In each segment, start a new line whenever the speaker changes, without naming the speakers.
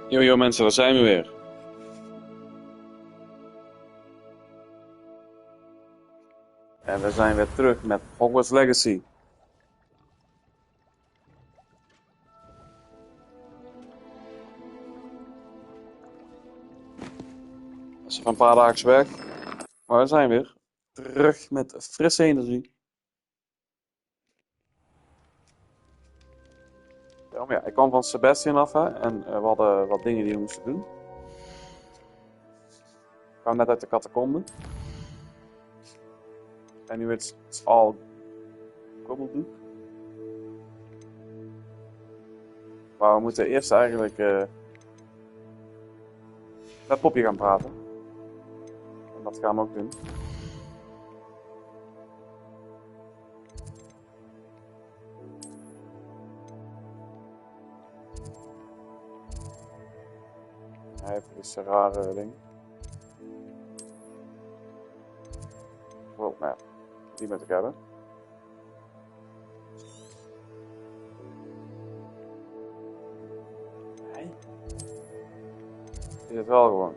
Yo mensen, daar zijn we weer. En we zijn weer terug met Hogwarts Legacy. Dat is van een paar dagen weg. Maar we zijn weer terug met frisse energie. Ja, ik kwam van Sebastian af hè, en we hadden wat dingen die we moesten doen. Ik kwam net uit de catacomben. En nu is het al gobbeldoek. Maar we moeten eerst eigenlijk met Poppy gaan praten. En dat gaan we ook doen. Hij heeft dus een rare ding. Oh, maar ja, die moet ik hebben. Nee. Is het wel gewoon.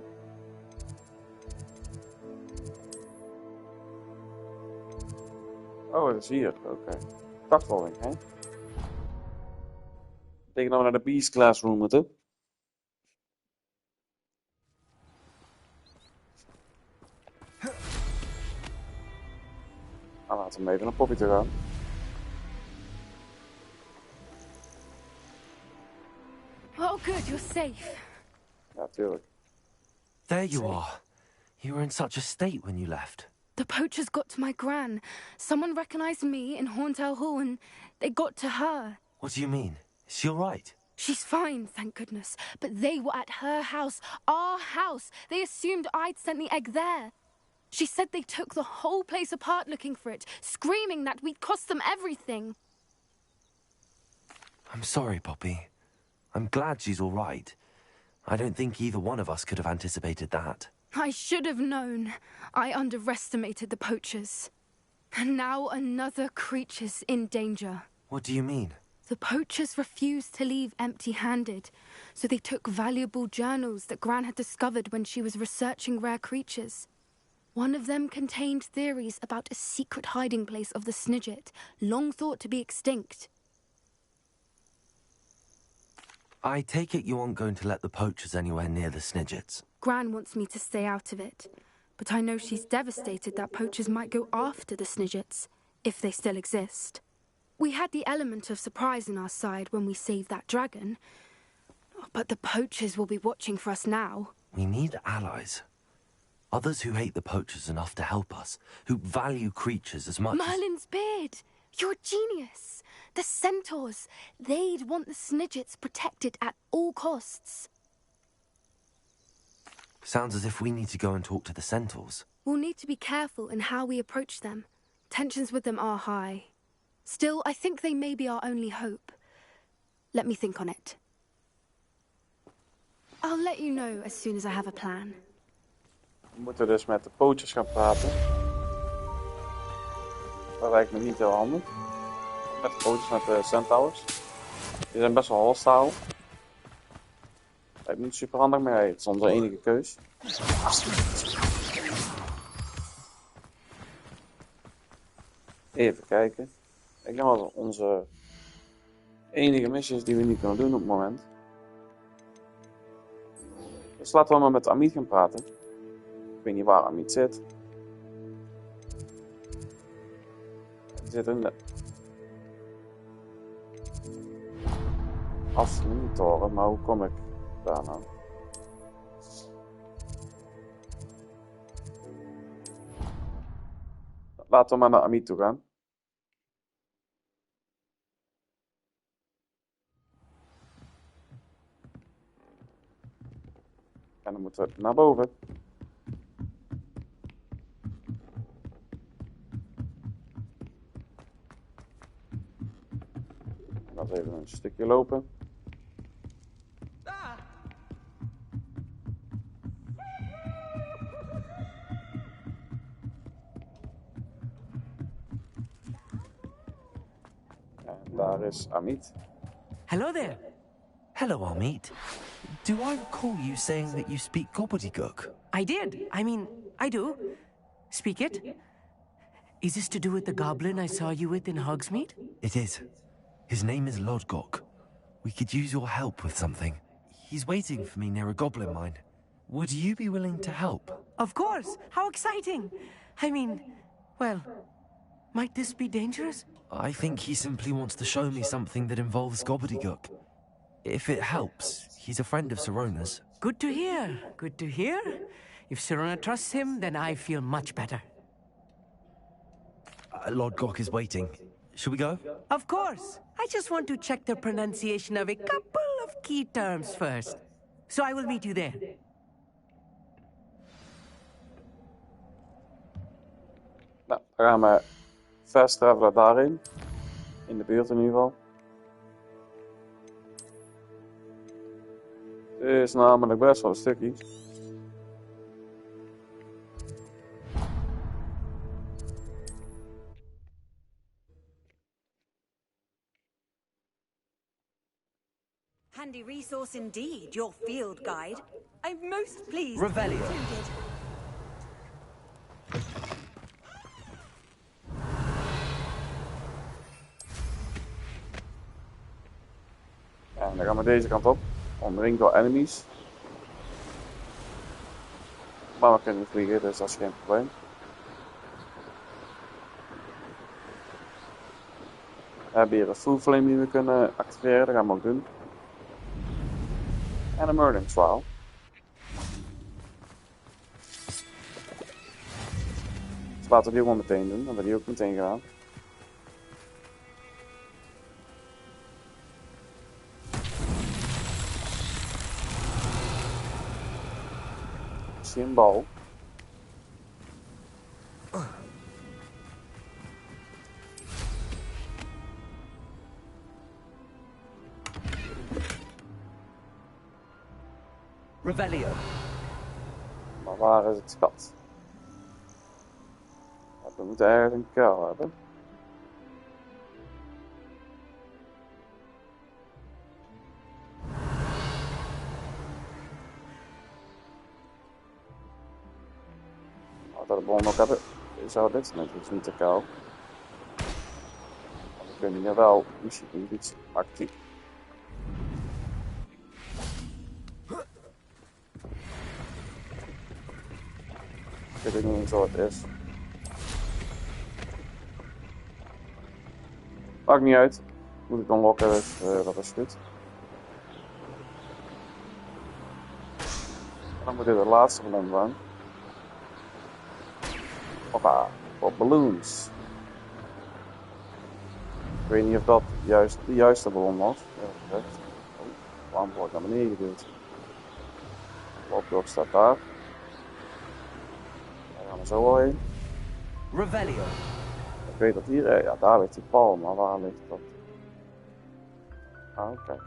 Oh, het is hier. Oké. Dagvolging, hè? Betekent dat we naar de Beast Classroom moeten. Nou, laten we even naar Poppy te gaan.
Oh, good, you're safe.
Ja, tuurlijk.
There you are. You were in such a state when you left.
The poachers got to my gran. Someone recognized me in Horntail Hall and they got to her.
What do you mean? Is she all right?
She's fine, thank goodness. But they were at her house, our house. They assumed I'd sent the egg there. She said they took the whole place apart looking for it, screaming that we'd cost them everything.
I'm sorry, Poppy. I'm glad she's all right. I don't think either one of us could have anticipated that.
I should have known. I underestimated the poachers. And now another creature's in danger.
What do you mean?
The poachers refused to leave empty-handed, so they took valuable journals that Gran had discovered when she was researching rare creatures. One of them contained theories about a secret hiding place of the Snidget, long thought to be extinct.
I take it you aren't going to let the poachers anywhere near the Snidgets.
Gran wants me to stay out of it, but I know she's devastated that poachers might go after the Snidgets, if they still exist. We had the element of surprise on our side when we saved that dragon, but the poachers will be watching for us now.
We need allies. Others who hate the poachers enough to help us, who value creatures as much
Merlin's beard! You're a genius! The centaurs! They'd want the Snidgets protected at all costs.
Sounds as if we need to go and talk to the centaurs.
We'll need to be careful in how we approach them. Tensions with them are high. Still, I think they may be our only hope. Let me think on it. I'll let you know as soon as I have a plan.
We moeten dus met de poachers gaan praten. Dat lijkt me niet heel handig. Met de poachers, met de centaurs. Die zijn best wel hostile. Lijkt me niet super handig, maar het is onze enige keus. Even kijken. Ik denk dat het onze enige missie is die we niet kunnen doen op het moment. Dus laten we maar met Amit gaan praten. Ik weet niet waar Amit zit. Hij zit in de afmonitoren, maar hoe kom ik daar nou? Laten we maar naar Amit toe gaan. En dan moeten we naar boven. En dan even een stukje lopen. En daar is Amit.
Hello there. Hello, Amit. Do I recall you saying that you speak gobbledygook?
I did. I mean, I do. Speak it. Is this to do with the goblin I saw you with in Hogsmeade?
It is. His name is Lodgok. We could use your help with something. He's waiting for me near a goblin mine. Would you be willing to help?
Of course. How exciting. I mean, well, might this be dangerous?
I think he simply wants to show me something that involves gobbledygook. If it helps, he's a friend of Sirona's.
Good to hear. Good to hear. If Sirona trusts him, then I feel much better.
Lodgok is waiting. Shall we go?
Of course. I just want to check the pronunciation of a couple of key terms first. So I will meet you there.
Nou, dan gaan we fast travelen daarin. In de buurt in ieder geval. Het is namelijk best wel een stukje.
Handy resource indeed, your field guide. I'm most pleased.
Revelio.
En dan gaan we deze kant op. Omringd door enemies. Maar we kunnen vliegen, dus dat is geen probleem. We hebben hier een full flame die we kunnen activeren, dat gaan we ook doen. En een murdering trial. Dus laten we die gewoon meteen doen, dan hebben we die ook meteen gedaan. Ik zie een bal.
Revelio.
Maar waar is het schat? We moeten ergens een kuil hebben. Als we de bron nog hebben, zou dit natuurlijk niet te kuil. Maar we kunnen hier wel misschien iets actief. Ik weet niet eens wat het is. Maakt niet uit. Moet ik unlocken, dus dat is goed. En dan moet dit de laatste van hem zijn. Hoppa, voor balloons. Ik weet niet of dat juist de juiste ballon was. Ja, oh, waarom word ik naar beneden geduwd? Loopblok staat daar. Daar gaan we zo wel heen.
Revelio.
Ik weet dat hier, ja, daar ligt die paal, maar waar ligt dat? Ah, oké.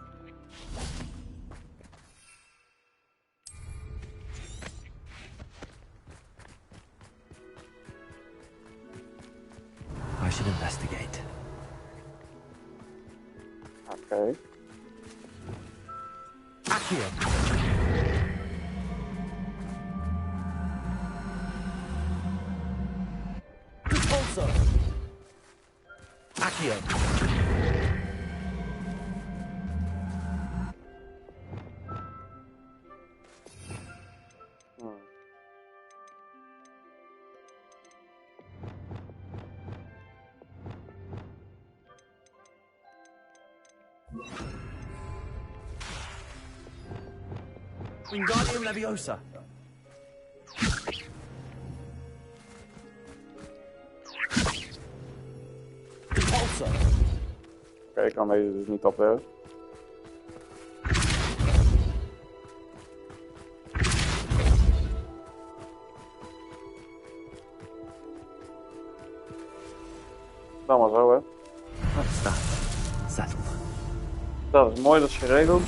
I should investigate.
Oké.
Accio. Repulsor. Accio. Wingardium Leviosa. Repulsor.
Oké, ik kan deze dus niet opwerpen. Dan maar zo, hè.
What's that? Settled.
Dat is mooi, dat is geregeld.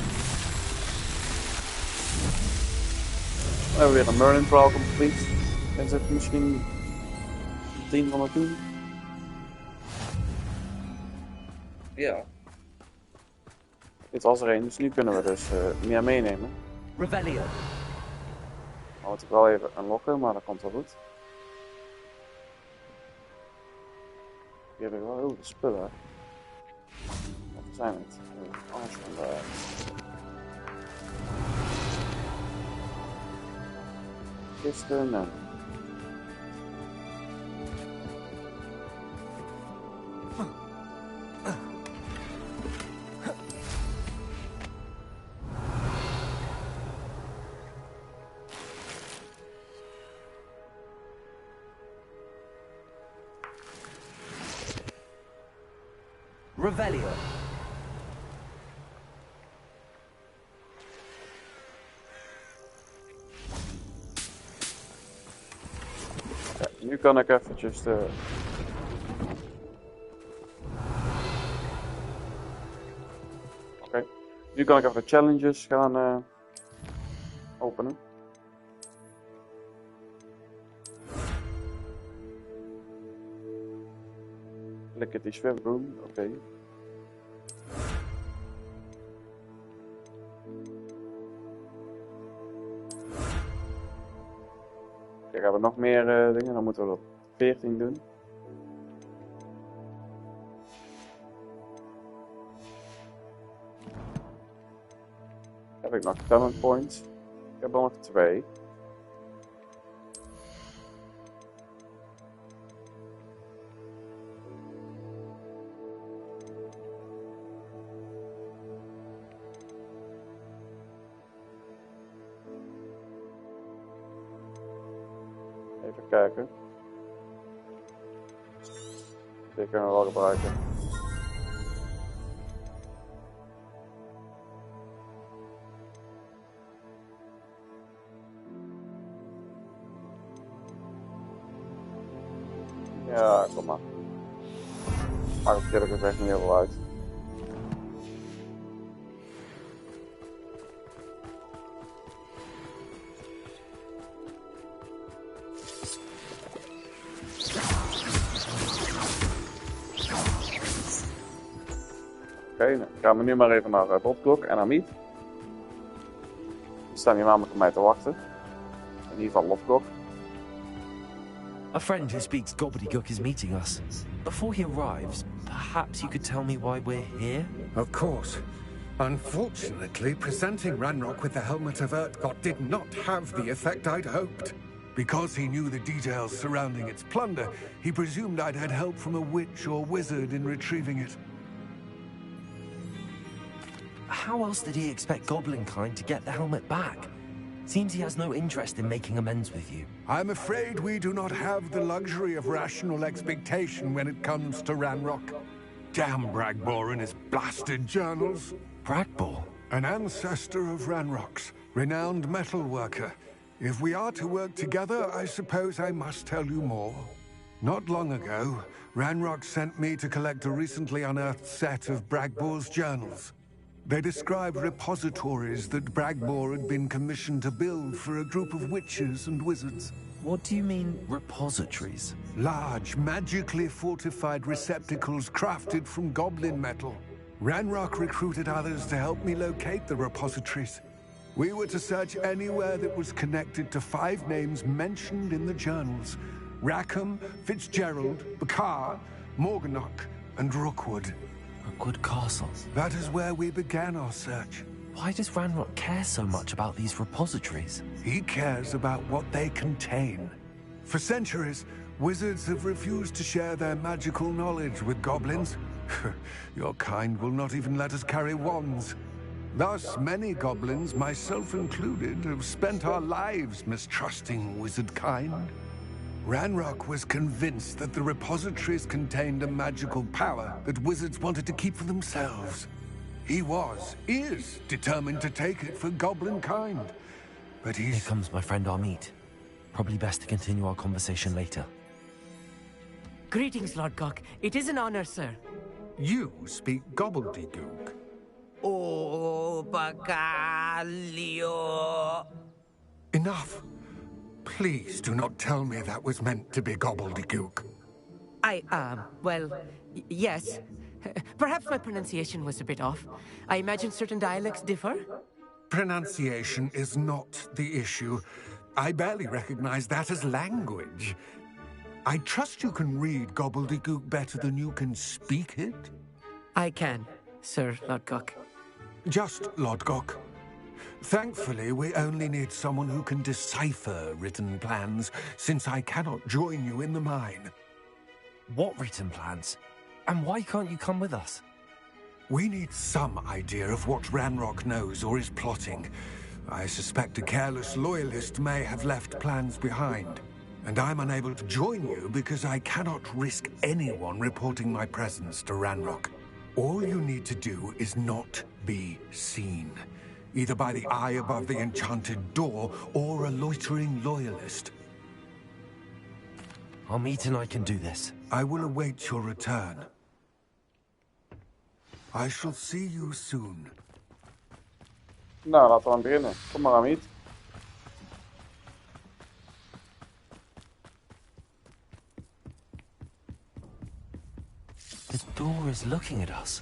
We hebben weer een Merlin trial complete. En zit misschien 10 van de 10. Ja. Dit was er één, dus nu kunnen we dus meer meenemen.
Revelio.
Dan moet ik wel even unlocken, maar dat komt wel goed. Hier heb ik wel heel veel spullen. Wat zijn het? Alles van de... kisten en...
Revelio.
Ja, nu kan ik eventjes de... Oké. Nu kan ik even de challenges gaan openen. Lekker zwemroom, oké. Kijk, hebben we nog meer dingen, dan moeten we dat 14 doen. Heb ik nog talent points? Ik heb er nog 2. Even kijken. Dit kunnen we wel gebruiken. Ja, kom maar. Maakt het eerlijk gezegd niet heel veel uit. Oké, dan gaan we nu maar even naar Lodgok en Amit. Die staan hier namelijk op mij te wachten. In ieder geval Lodgok.
A friend who speaks gobbledygook is meeting us. Before he arrives, perhaps you could tell me why we're here?
Of course. Unfortunately, presenting Ranrok with the Helmet of Urtkot did not have the effect I'd hoped. Because he knew the details surrounding its plunder, he presumed I'd had help from a witch or wizard in retrieving it.
How else did he expect Goblinkind to get the helmet back? Seems he has no interest in making amends with you.
I'm afraid we do not have the luxury of rational expectation when it comes to Ranrok. Damn Bragboar and his blasted journals.
Bragboar?
An ancestor of Ranrok's, renowned metal worker. If we are to work together, I suppose I must tell you more. Not long ago, Ranrok sent me to collect a recently unearthed set of Bragboar's journals. They described repositories that Bragboar had been commissioned to build for a group of witches and wizards.
What do you mean, repositories?
Large, magically fortified receptacles crafted from goblin metal. Ranrok recruited others to help me locate the repositories. We were to search anywhere that was connected to 5 names mentioned in the journals. Rackham, Fitzgerald, Bakar, Morganach, and Rookwood.
Rookwood Castle.
That is where we began our search.
Why does Ranrok care so much about these repositories?
He cares about what they contain. For centuries, wizards have refused to share their magical knowledge with goblins. Your kind will not even let us carry wands. Thus, many goblins, myself included, have spent our lives mistrusting wizard kind. Ranrok was convinced that the repositories contained a magical power that wizards wanted to keep for themselves. He is determined to take it for goblin kind. But
Here comes my friend Amit. Probably best to continue our conversation later.
Greetings, Lord Gok. It is an honor, sir.
You speak gobbledygook.
Oh, Bacalio.
Enough. Please do not tell me that was meant to be gobbledygook.
Well, yes. Perhaps my pronunciation was a bit off. I imagine certain dialects differ.
Pronunciation is not the issue. I barely recognize that as language. I trust you can read gobbledygook better than you can speak it?
I can, Sir Lodgok.
Just Lodgok. Thankfully, we only need someone who can decipher written plans, since I cannot join you in the mine.
What written plans? And why can't you come with us?
We need some idea of what Ranrok knows or is plotting. I suspect a careless loyalist may have left plans behind. And I'm unable to join you because I cannot risk anyone reporting my presence to Ranrok. All you need to do is not be seen. Either by the eye above the enchanted door, or a loitering loyalist.
Our meet and I can do this.
I will await your return. I shall see you soon.
Nou, laten we aan beginnen. Kom maar, Amit.
The door is looking at us.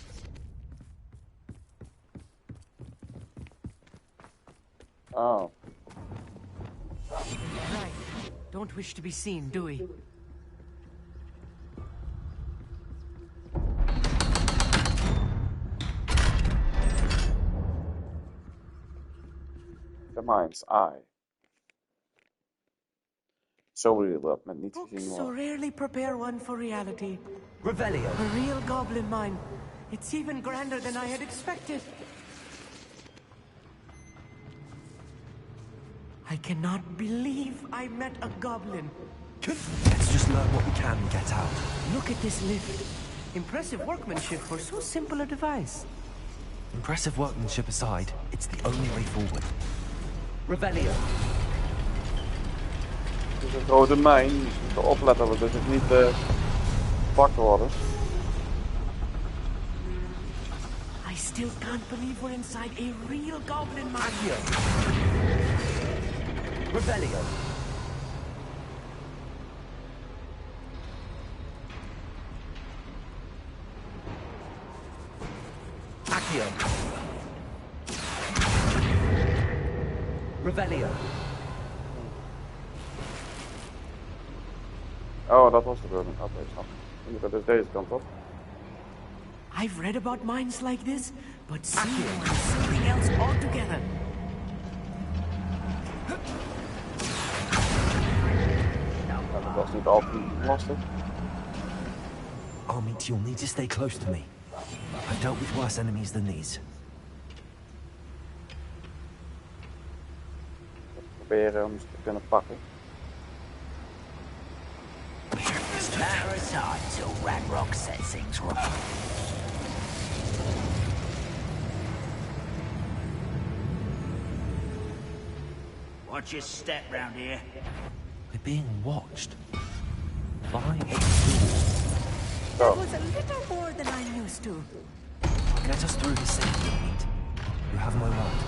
Oh.
Right. Don't wish to be seen, do we?
The mind's eye. Zo bedoel je dat, met niet
Books
gezien
so
worden.
rarely prepare one for reality.
Revelio.
A real goblin mine. It's even grander than I had expected. I cannot believe I met a goblin.
Let's just learn what we can and get out.
Look at this lift. Impressive workmanship for so simple a device.
Impressive workmanship aside, it's the only way forward.
Revelio.
Het is een grote mijn, dus we moeten opletten dat we dus niet gepakt worden.
I still can't believe we're inside a real goblin mine.
Revelio. Accio. Revelio.
Oh, dat was de bedoeling. Oké, snap. We moeten dus deze kant op.
I've read about mines like this, but seeing one is something else altogether.
Dat was niet altijd lastig.
Amit, you'll need to stay close to me. I've dealt with worse enemies than these.
Proberen om ze te kunnen pakken.
Matter aside till Ranrok sets things right. Watch your step round here.
We're being watched. By a door.
That was a little more than I'm used to.
Get us through this safely, Amit. You have my word.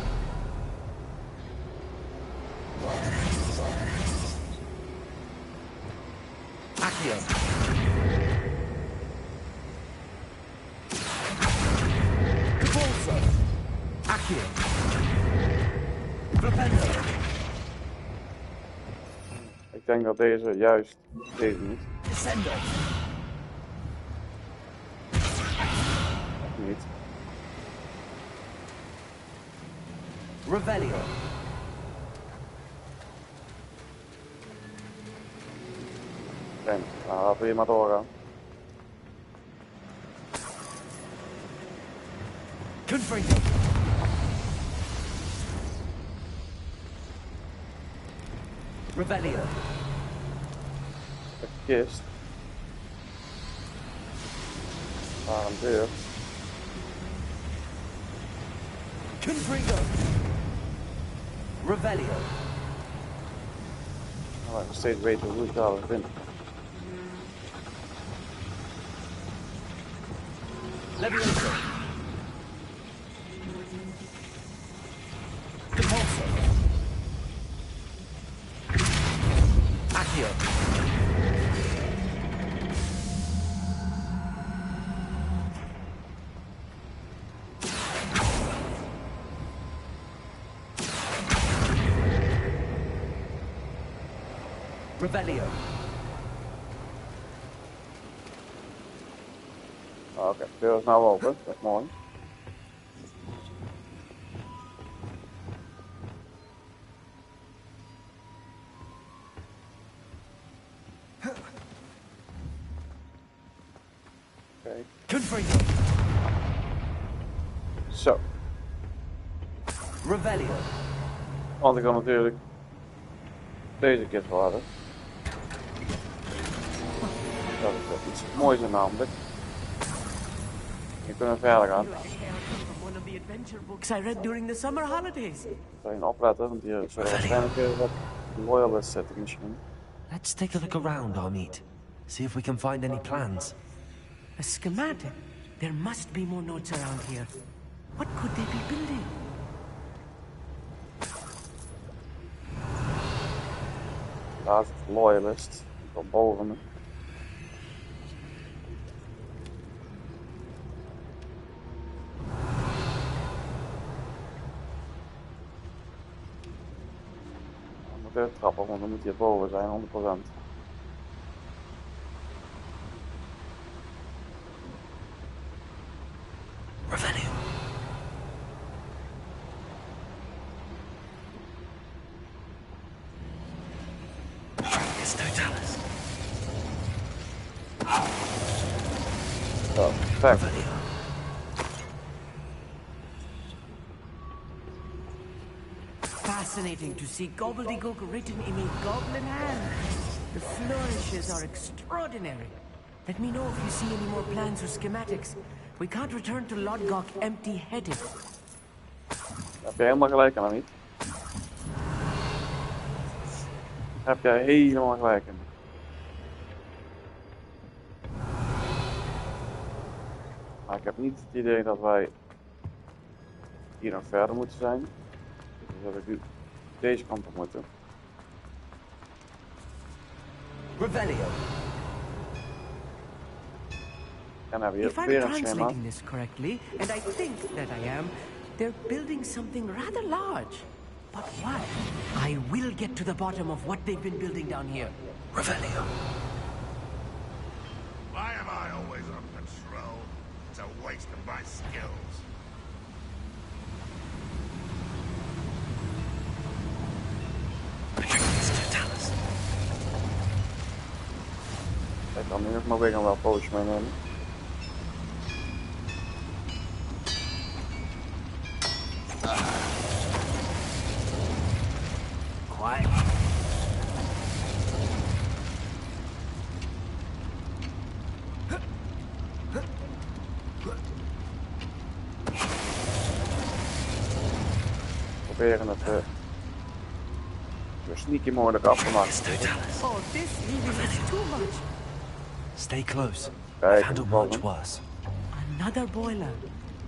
Accio. Cabalso. Accio. Flipendo.
Ik denk dat deze juist deze niet.
Descendo.
Niet.
Revelio.
Oké, nou, laten we hier maar doorgaan.
Confringo. Revelio.
De kist. Waar een deur.
Confringo. Revelio.
Nou, nog steeds weten hoe ik daar vind.
Levioso. Compulso. Accio.
Revelio.
Oké, de deur is nou open. Dat is mooi. Kijk.
Confringo.
Zo.
Revelio.
Want ik kan natuurlijk deze keer verwarren. Dat is wel iets moois in namelijk. Hier kunnen we verder gaan.
One of the adventure books I read during the summer holidays.
Alleen opletten, want hier zullen waarschijnlijk weer wat loyalists zitten misschien.
Let's take a look around, Amit. See if we can find any plans.
A schematic? There must be more notes around here. What could they be building?
Daar is het loyalist. Van boven me. Dan moet ik trappen, want dan moet hij boven zijn, 100%.
Revelio. It's totalis.
Zo, perfect.
Revelio.
Fascinating to see gobbledygook written in a goblin hand. The flourishes are extraordinary. Let me know if you see any more plans or schematics. We can't return to Lodgok empty-headed.
Daar heb jij helemaal gelijk aan, niet? Daar heb jij helemaal gelijk in. Maar ik heb niet het idee dat wij hier nog verder moeten zijn. Dus dat ik nu deze kant op moeten.
Revelio.
En dan hebben we
If
hier
I'm
weer een schema.
translating this correctly, and I think that I am, they're building something rather large. But what? I will get to the bottom of what they've been building down here.
Revelio.
Why am I always on patrol? It's a waste of my skills.
It's totalis.
Ik kan nu nog weer wel pootjes meenemen.
Quiet.
Proberen het zo sneaky mogelijk af te maken.
It's totalis.
Oh, this really is too much.
Stay close.
Kijk,
I've handled much
boven.
worse.
Another boiler.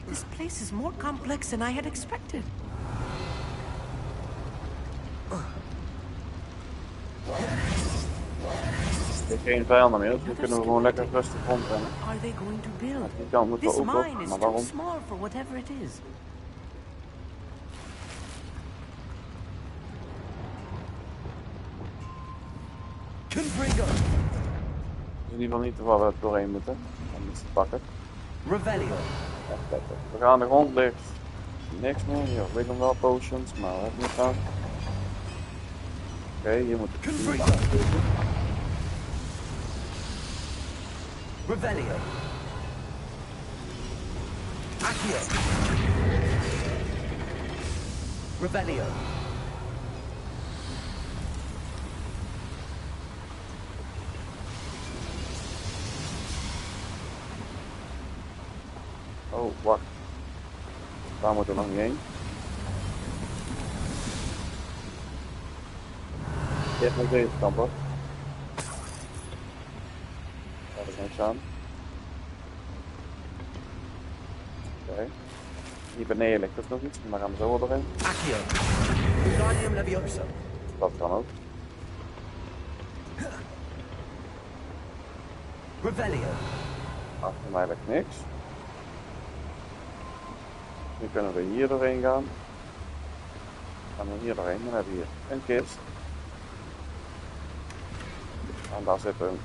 This place is more complex than I had expected.
Er is geen vijanden meer, dus nu kunnen we gewoon lekker rustig rondrennen.
What are they going to build?
Die kant moeten we
This
ook op,
mine is
maar
too
waarom?
small for whatever it is. Confringo.
Het is in ieder geval niet waar we doorheen moeten om iets te pakken.
Revelio.
Echt lekker. We gaan de grond ligt niks meer. Hier liggen wel potions, maar we hebben niet aan. Oké, hier moet ik
Revelio. Accio. Revelio.
Oh, wacht. Daar moeten we nog niet heen. Eerst naar deze kant op. Daar is niks aan. Oké. Hier beneden ligt er nog iets, maar daar gaan we zo wel doorheen.
Accio. Wingardium Levioso.
Dat kan ook.
Revelio.
Achter mij ligt niks. Nu kunnen we hier doorheen gaan. Gaan we hier doorheen, dan hebben we hier een kist. En daar zit een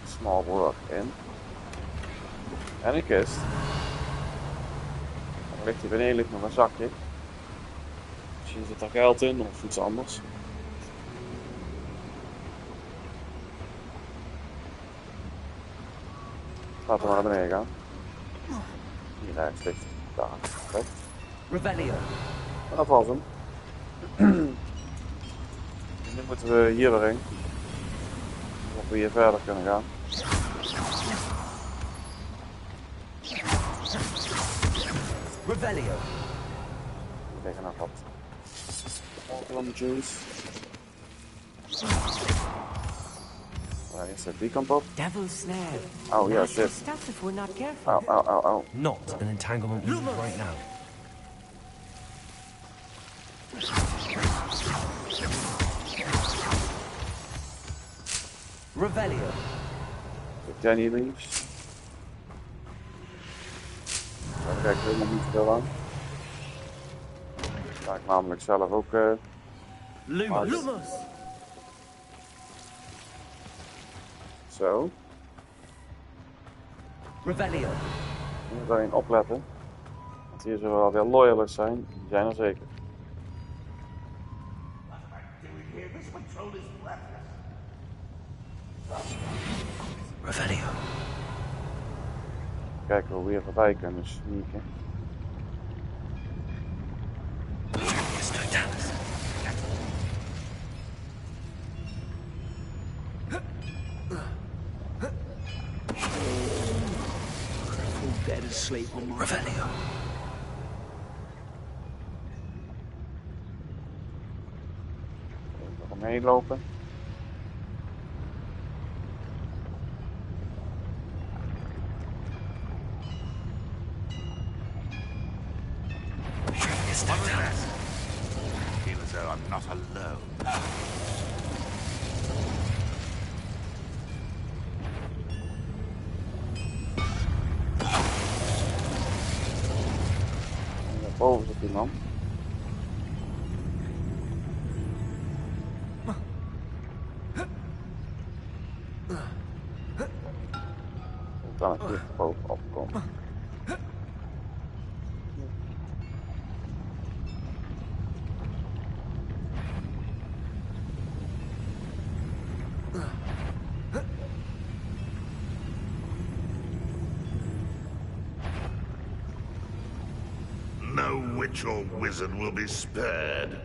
small work in. En een kist. En dan ligt hier beneden ligt nog een zakje. Misschien zit er geld in of iets anders. Laten we maar naar beneden gaan. Hier rechts ligt. Daar. Kijk.
Revelio.
En dat was hem. Nu moeten we hier weer heen. Of we hier verder kunnen gaan.
Revelio.
Tegen nog wat. Van de juice. Waar is het? Die kant op?
Devil's snare.
Oh ja,
Nasty
shit.
stuff if we're not careful.
Au, au, au, au.
Not an entanglement we need right now.
Revelio.
Danny leaves. Daar kijk ik helemaal niet veel aan. Daar ik namelijk zelf ook.
Lumos. Lumos.
Zo.
Revelio.
Je moet daarin opletten. Want hier zullen wel weer loyalists zijn. Die zijn er zeker.
Revelio.
Kijken hoe we hier voorbij kunnen sneaken.
Dead asleep on my
Revelio.
Even omheen lopen.
Feel as though I'm not alone.
En daarboven zit iemand. Hoe kan ik hier bovenop komen?
No witch or wizard will be spared.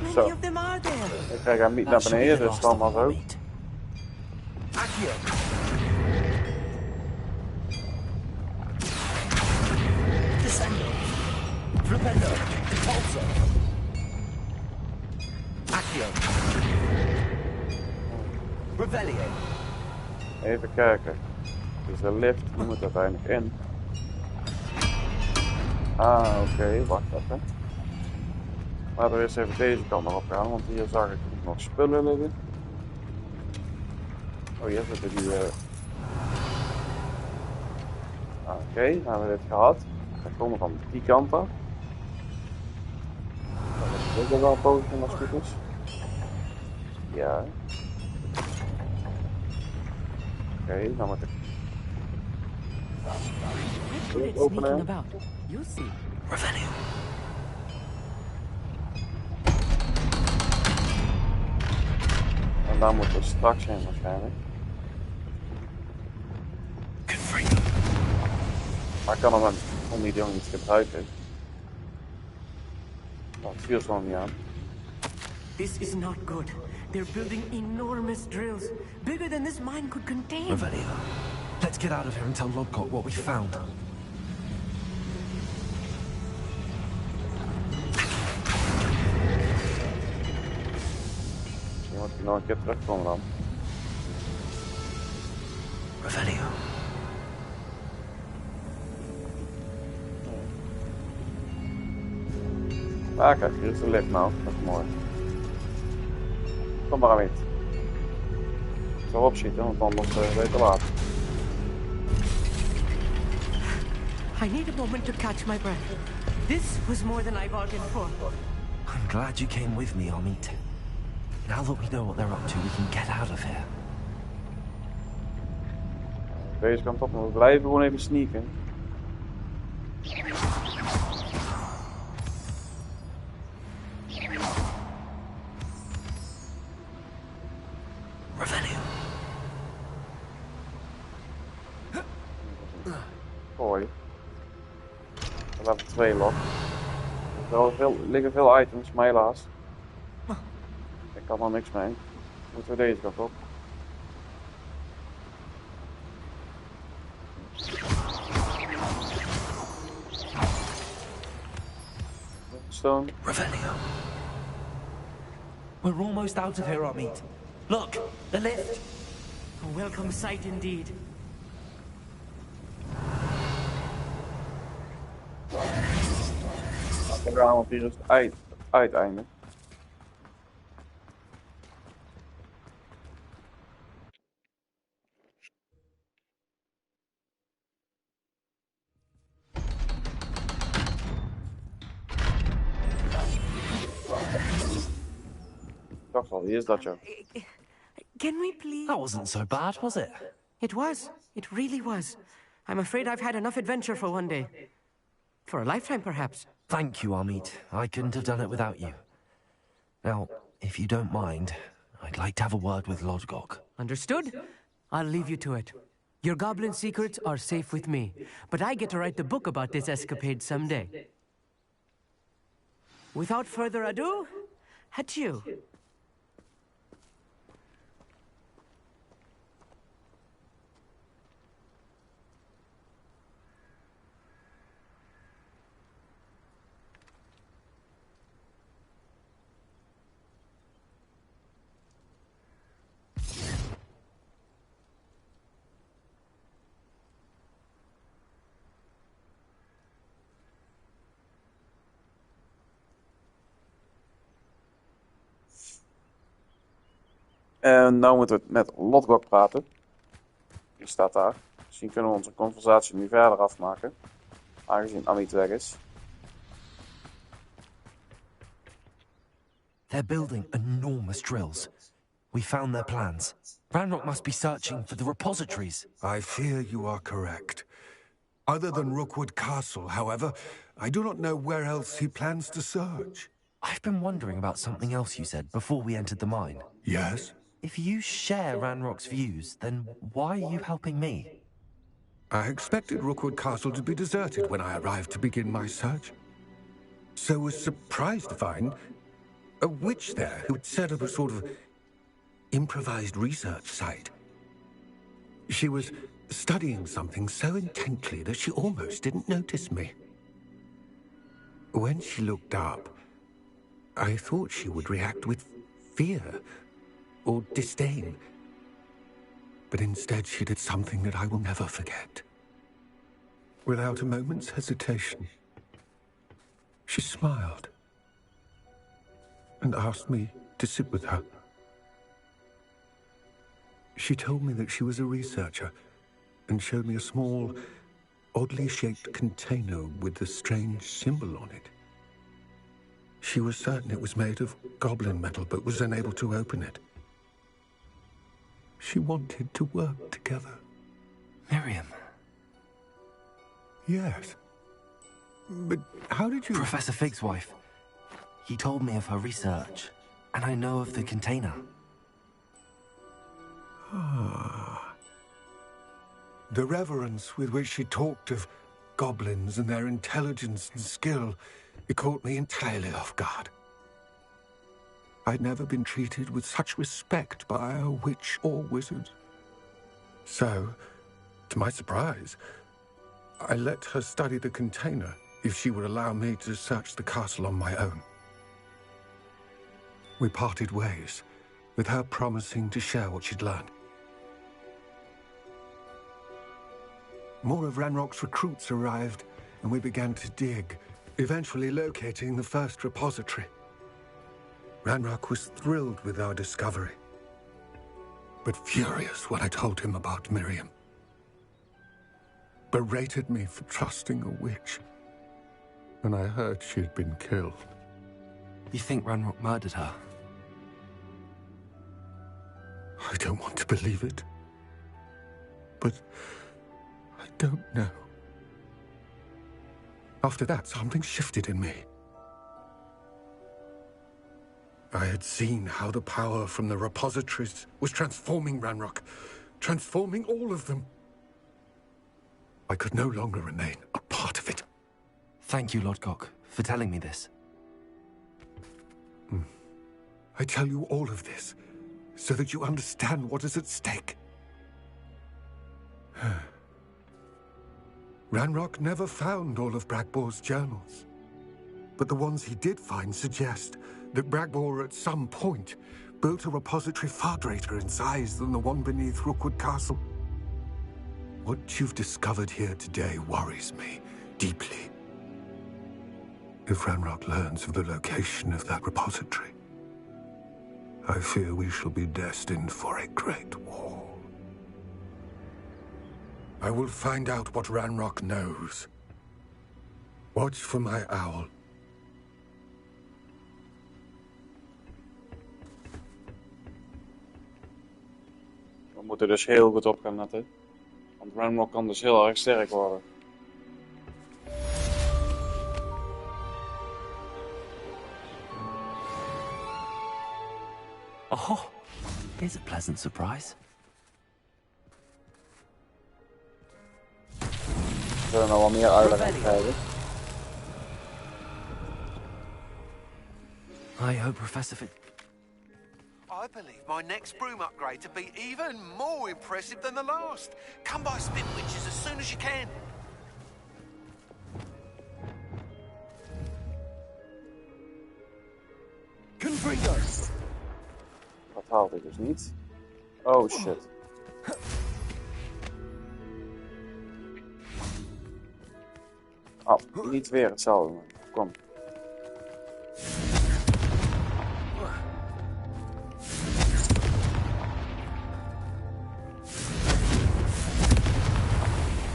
How
Zo.
many of them are there?
Ik krijg hem niet naar beneden, dus dan maar zo.
Accio. Descendo. Flipendo. Impulso. Accio. Revelio.
Even kijken. Dus de lift, die moet uiteindelijk in. Ah, oké, wacht even. Laten we eerst even deze kant nog op gaan, want hier zag ik nog spullen liggen. Oh, hier zitten die... Oké, nou hebben we dit gehad. We komen van die kant af. Dat is ook wel een poging als het goed is. Ja. Oké, dan moet ik...
Good
Openen.
sneaking about. You see.
Revelio.
En daar moeten we straks heen waarschijnlijk. Maar ik kan hem om die ding niet gebruiken. Dat viel zo niet aan.
This is not good. They're building enormous drills, bigger than this mine could contain.
Revelio. Let's get out of here and tell Lodgok what we found.
Misschien moet ik nog een keer terugkomen dan.
Revelio.
Ah kijk, hier is de lift nou. Dat is mooi. Kom maar niet. Ik zal opschieten, want anders ben je te laat.
I need a moment to catch my breath. This was more than I bargained for.
I'm glad you came with me, Amit. Now that we know what they're up to, we can get out of here.
Deze kant op, maar we blijven gewoon even sneaken.
Revelio.
Gooi. Level 2 log. Er liggen veel items, maar helaas. Ik kan er niks mee. Moeten we deze kant op. Stone.
Revelio. We're almost out of here, Amit. Look, the lift.
A welcome sight indeed.
We gaan, want hier is het uiteinde. Ik dacht al, hier is dat, joh.
Can we please?
That wasn't so bad, was it?
It was. It really was. I'm afraid I've had enough adventure for one day. For a lifetime, perhaps.
Thank you, Amit. I couldn't have done it without you. Now, if you don't mind, I'd like to have a word with Lodgok.
Understood? I'll leave you to it. Your goblin secrets are safe with me, but I get to write the book about this escapade someday. Without further ado, adieu.
En nu moeten we met Lodgok praten. Die staat daar. Misschien kunnen we onze conversatie nu verder afmaken. Aangezien Amit weg is.
They're building enormous drills. We found their plans. Ranrok must be searching for the repositories.
I fear you are correct. Other than Rookwood Castle, however, I do not know where else he plans to search.
I've been wondering about something else you said before we entered the mine.
Yes?
If you share Ranrock's views, then why are you helping me?
I expected Rookwood Castle to be deserted when I arrived to begin my search. So was surprised to find a witch there who had set up a sort of improvised research site. She was studying something so intently that she almost didn't notice me. When she looked up, I thought she would react with fear or disdain. But instead she did something that I will never forget. Without a moment's hesitation, she smiled and asked me to sit with her. She told me that she was a researcher and showed me a small, oddly shaped container with a strange symbol on it. She was certain it was made of goblin metal, but was unable to open it. She wanted to work together.
Miriam.
Yes. But how did you...
Professor Fig's wife. He told me of her research, and I know of the container.
Ah. The reverence with which she talked of goblins and their intelligence and skill, it caught me entirely off guard. I'd never been treated with such respect by a witch or wizard. So, to my surprise, I let her study the container if she would allow me to search the castle on my own. We parted ways, with her promising to share what she'd learned. More of Ranrock's recruits arrived, and we began to dig, eventually locating the first repository. Ranrok was thrilled with our discovery, but furious when I told him about Miriam. Berated me for trusting a witch when I heard she had been killed.
You think Ranrok murdered her?
I don't want to believe it, but I don't know. After that, something shifted in me. I had seen how the power from the repositories was transforming Ranrok, transforming all of them. I could no longer remain a part of it.
Thank you, Lodgok, for telling me this.
I tell you all of this so that you understand what is at stake. Ranrok never found all of Bragbor's journals, but the ones he did find suggest that Bragbor at some point built a repository far greater in size than the one beneath Rookwood Castle. What you've discovered here today worries me deeply. If Ranrok learns of the location of that repository, I fear we shall be destined for a great war. I will find out what Ranrok knows. Watch for my owl.
We moeten dus heel goed op gaan letten. Want Ranrok kan dus heel erg sterk worden.
Oh, here's a pleasant surprise.
We zullen nog wel meer uitleg krijgen.
I hope Professor
I believe my next broom upgrade to be even more impressive than the last. Come by Spin Witches as soon as you can.
Confringo!
Dat haalt ik dus niet. Oh shit. Oh, niet weer hetzelfde. Kom.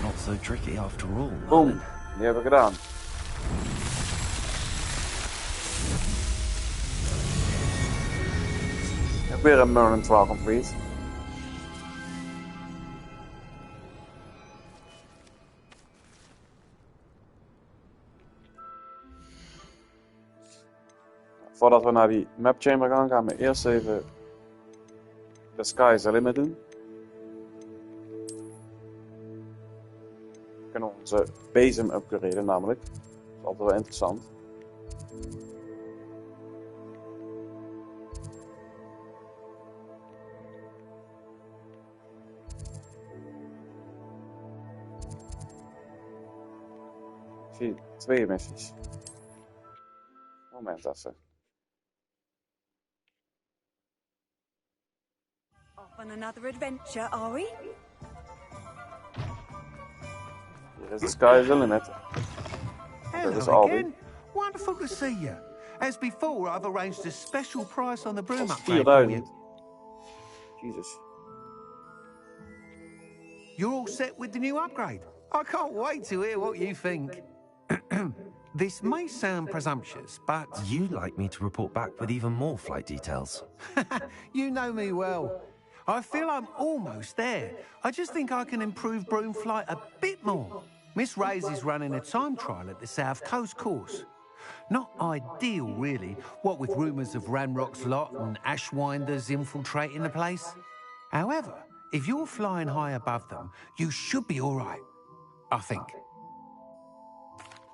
Not so tricky after all.
Boom, die hebben we gedaan. Ik heb weer een Merlin trial complete. Voordat we naar die map chamber gaan, gaan we eerst even de sky's the limit doen. We kunnen onze bezem upgraden namelijk. Dat is altijd wel interessant. Ik zie 2 missies. Moment even.
Off on another adventure, are we?
Hier is de sky's the limit. Dat is
Hello
Aldi.
again. Wonderful to see you. As before, I've arranged a special price on the broom
Dat is
upgrade for
4000.
you.
Jezus.
You're all set with the new upgrade. I can't wait to hear what you think. This may sound presumptuous, but
You'd like me to report back with even more flight details.
you know me well. I feel I'm almost there. I just think I can improve broom flight a bit more. Miss Ray's is running a time trial at the South Coast course. Not ideal, really, what with rumours of Ranrock's lot and Ashwinders infiltrating the place. However, if you're flying high above them, you should be all right, I think.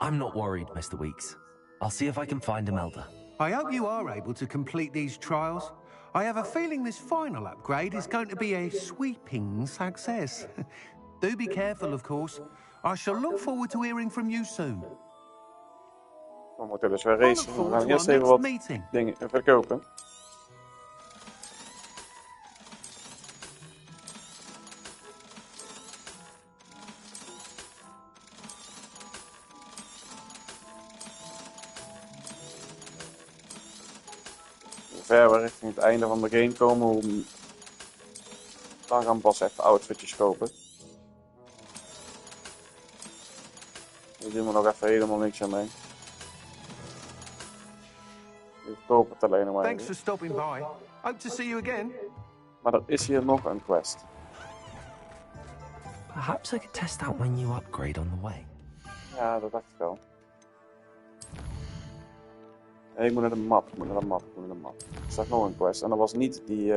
I'm not worried, Mr. Weeks. I'll see if I can find Imelda.
I hope you are able to complete these trials. I have a feeling this final upgrade is going to be a sweeping success. Do be careful, of course. I shall look forward to hearing from you soon.
We moeten dus weer
I look
racen. We
forward
gaan
to
eerst
our
even
next
wat
meeting.
dingen verkopen. ver we richting het einde van de game komen, dan gaan we pas even outfitjes kopen. Hier doen we nog even helemaal niks aan mee. We kopen het alleen maar.
Thanks for stopping by. Hope to see you again.
Maar er is hier nog een quest.
Perhaps I could test out my new upgrade on the way.
Ja, dat dacht ik wel. Nee, ik moet naar de map. Ik zag nog een quest en dat was niet die...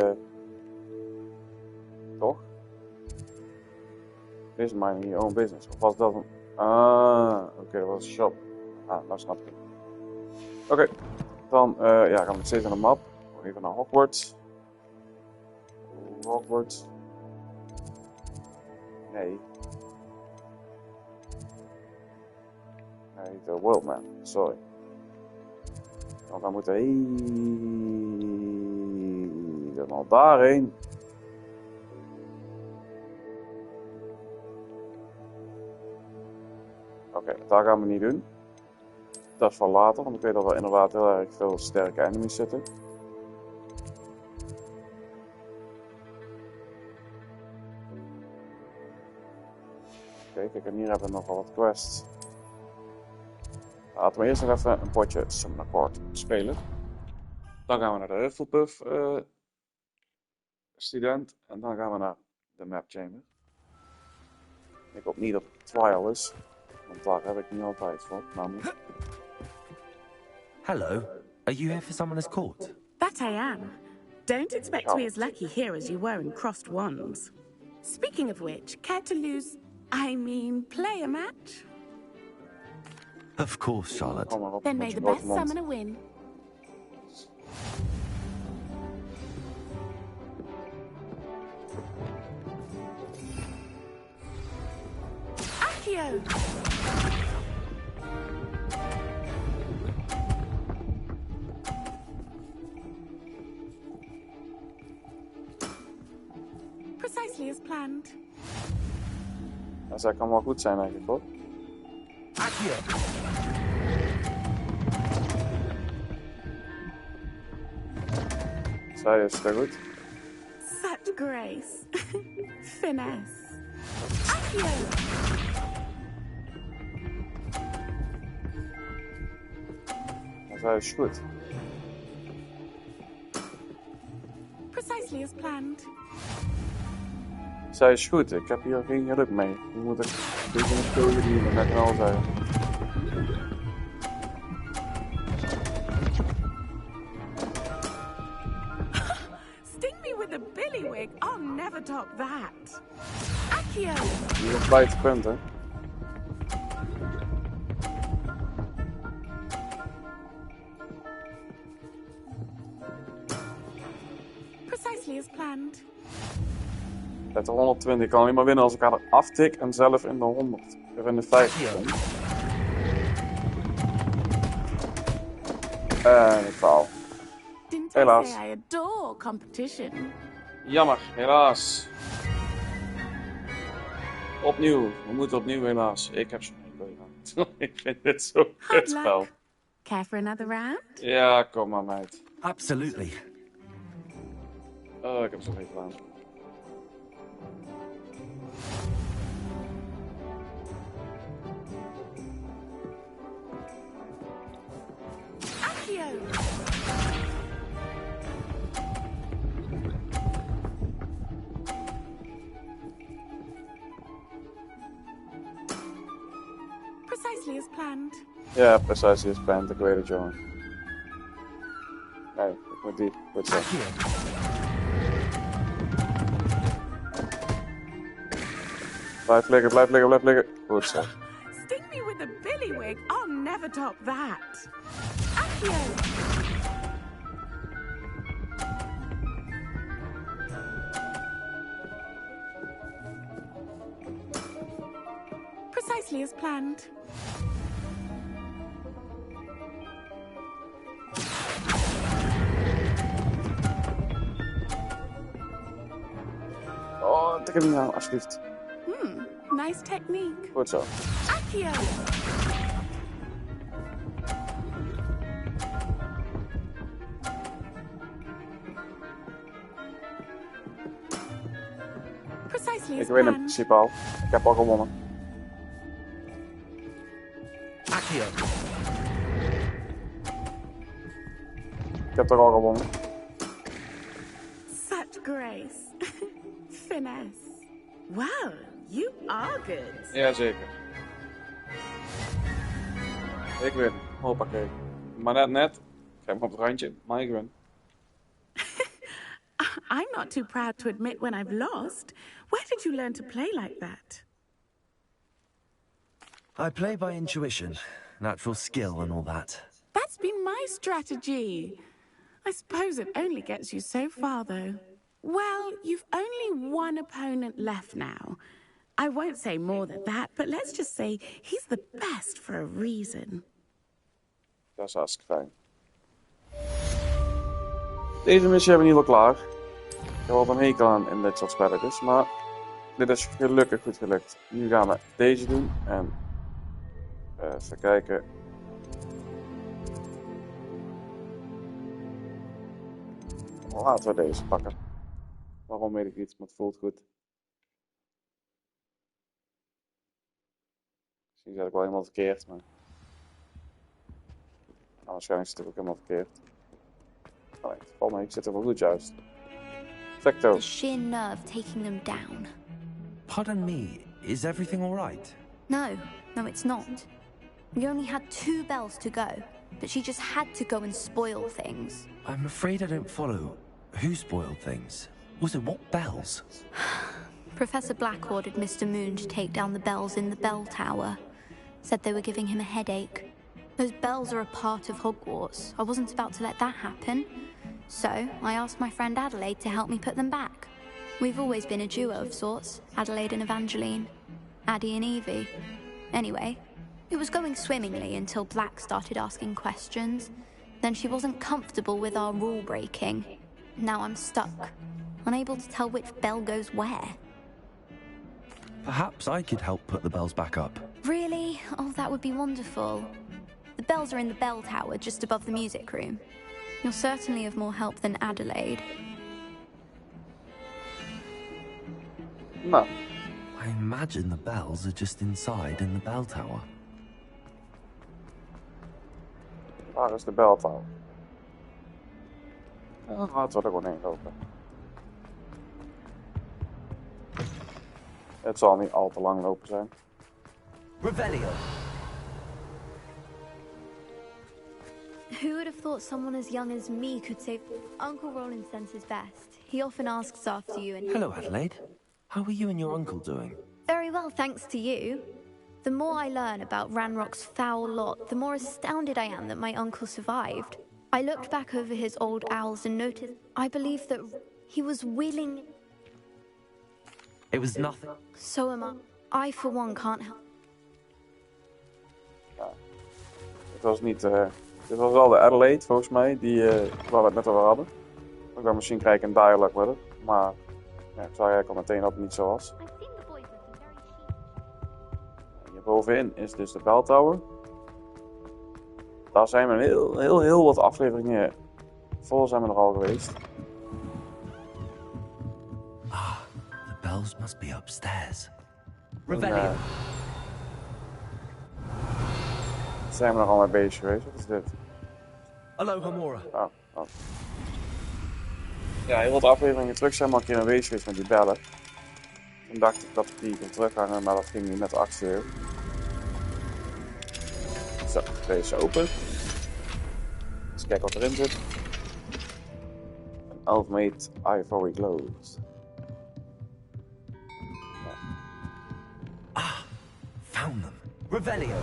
Toch? This is my own business. Of was dat een... Oké, dat was een shop. Nou snap ik. Oké, dan gaan we nog steeds naar de map. Even naar Hogwarts. Hogwarts. Nee. Nee, de world map. Sorry. Want we moeten helemaal daarheen. Oké, dat gaan we niet doen. Dat is voor later, want ik weet dat er inderdaad heel erg veel sterke enemies zitten. Kijk, en hier hebben we nog wel wat quests. Laten we eerst nog even een potje Summon Accord spelen. Dan gaan we naar de Hufflepuff student. En dan gaan we naar de map chamber. Ik hoop niet dat het trial is. Want daar heb ik niet altijd voor. Namelijk.
Hello. Are you here for someone as court?
That I am. Don't expect to be as lucky here as you were in Crossed Wands. Speaking of which, care to lose... play a match?
Of course, Charlotte.
Then may the best summoner win. Accio! Precisely as planned.
Dat kan wel goed zijn eigenlijk, hoor. Zij is dat goed.
Such grace. Finesse. Accio!
Zij is goed.
Precisely as planned.
Zij is goed, ik heb hier geen geluk mee. Je moet ik dit in de spelen die we net al zeggen.
Sting me with a billywig, I'll never top that. Accio!
Je hebt 50 punten.
Precisely as planned.
Met de 120 kan alleen maar winnen als ik haar er aftik en zelf in de 100 of in de 50 kom. En ik faal. Helaas.
I adore competition.
Jammer, helaas. Opnieuw. We moeten opnieuw helaas. Ik heb zo'n hekel aan. Ik vind dit zo kut spel.
Care for another round?
Ja, kom maar meid.
Absolutely.
Oh, ik heb zo'n hekel aan.
Precisely as planned.
Ja, precisely as planned. Ik weet het, jongen. Nee, ik moet die. Goed zo. Blijf liggen, blijf liggen, blijf liggen. Goed zo.
Sting me with a billywig, I'll never top that. Accio! Precisely as planned.
Oh, tik hem nou, alsjeblieft.
Nice technique.
Goed zo.
Accio! Precisely
Ik
as
win in
planned.
principe al. Ik heb al gewonnen.
Accio.
Ik heb toch al gewonnen.
Such grace. Finesse. Well, you are good.
Jazeker. Ik win. Hoppakee. Maar net. Ik heb hem op het randje, maar ik win.
I'm not too proud to admit when I've lost. Where did you learn to play like that?
I play by intuition, natural skill and all that.
That's been my strategy. I suppose it only gets you so far, though. Well, you've only one opponent left now. I won't say more than that, but let's just say he's the best for a reason.
Dat is hartstikke fijn. Deze missie hebben we in ieder geval klaar. Ik heb wel een hekel aan in dit soort spelletjes, maar dit is gelukkig goed gelukt. Nu gaan we deze doen en even kijken. Laten we deze pakken. Waarom weet ik niet, maar het voelt goed. Misschien zet ik wel helemaal verkeerd, maar... Nou, waarschijnlijk zit ik ook helemaal verkeerd. Oh nee, het valt mee, ik zit er wel goed juist. Perfecto.
The sheer nerve taking them down.
Pardon me, is everything all right?
No, it's not. We only had 2 bells to go, but she just had to go and spoil things.
I'm afraid I don't follow. Who spoiled things? Also, what bells?
Professor Black ordered Mr. Moon to take down the bells in the bell tower. Said they were giving him a headache. Those bells are a part of Hogwarts. I wasn't about to let that happen. So, I asked my friend Adelaide to help me put them back. We've always been a duo of sorts, Adelaide and Evangeline. Addie and Evie. Anyway, it was going swimmingly until Black started asking questions. Then she wasn't comfortable with our rule breaking. Now I'm stuck, unable to tell which bell goes where.
Perhaps I could help put the bells back up.
Really? Oh, that would be wonderful. The bells are in the bell tower just above the music room. You're certainly of more help than Adelaide.
Nou.
I imagine the bells are just inside in the bell tower.
Waar is de beltouw? Ja, laten we er gewoon heen lopen. Het zal niet al te lang lopen zijn.
Revelio.
Who would have thought someone as young as me could save... Uncle Roland sends his best. He often asks after you and...
Hello, Adelaide. How are you and your uncle doing?
Very well, thanks to you. The more I learn about Ranrock's foul lot, the more astounded I am that my uncle survived. I looked back over his old owls and noticed... I believe that he was willing...
It was nothing.
So am I. I, for one, can't help...
Ja. Het was niet... Dit was wel de Adelaide, volgens mij, waar we het net over hadden. Ik dacht, misschien krijg ik een dialogue met het, maar ja, ik zag eigenlijk al meteen dat het niet zo was. Hierbovenin is dus de bell tower. Daar zijn we heel wat afleveringen voor zijn we er al geweest.
Ah, the bells must be upstairs.
Revelio. Zijn we er al mee bezig geweest? Wat is dit?
Aloha Mora.
Oh. Ja, heel wat afleveringen terug zijn we al een keer mee bezig geweest met die bellen. Toen dacht ik dat ik die kon terughangen, maar dat ging niet met de actie. Zo, deze open. Eens kijken wat erin zit. Een Elfmate Ivory Gloves.
Ah, found them. Revelio.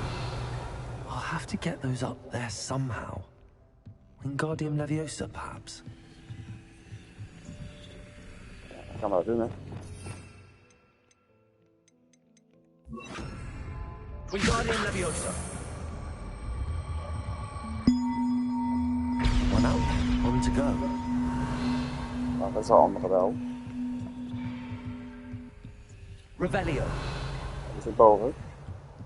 I'll have to get those up there somehow. Wingardium Leviosa, perhaps.
Ja, gaan we dat doen, hè?
Wingardium Leviosa. One out, on to go.
Nou, dat is een andere wel.
Revelio.
Die zit boven.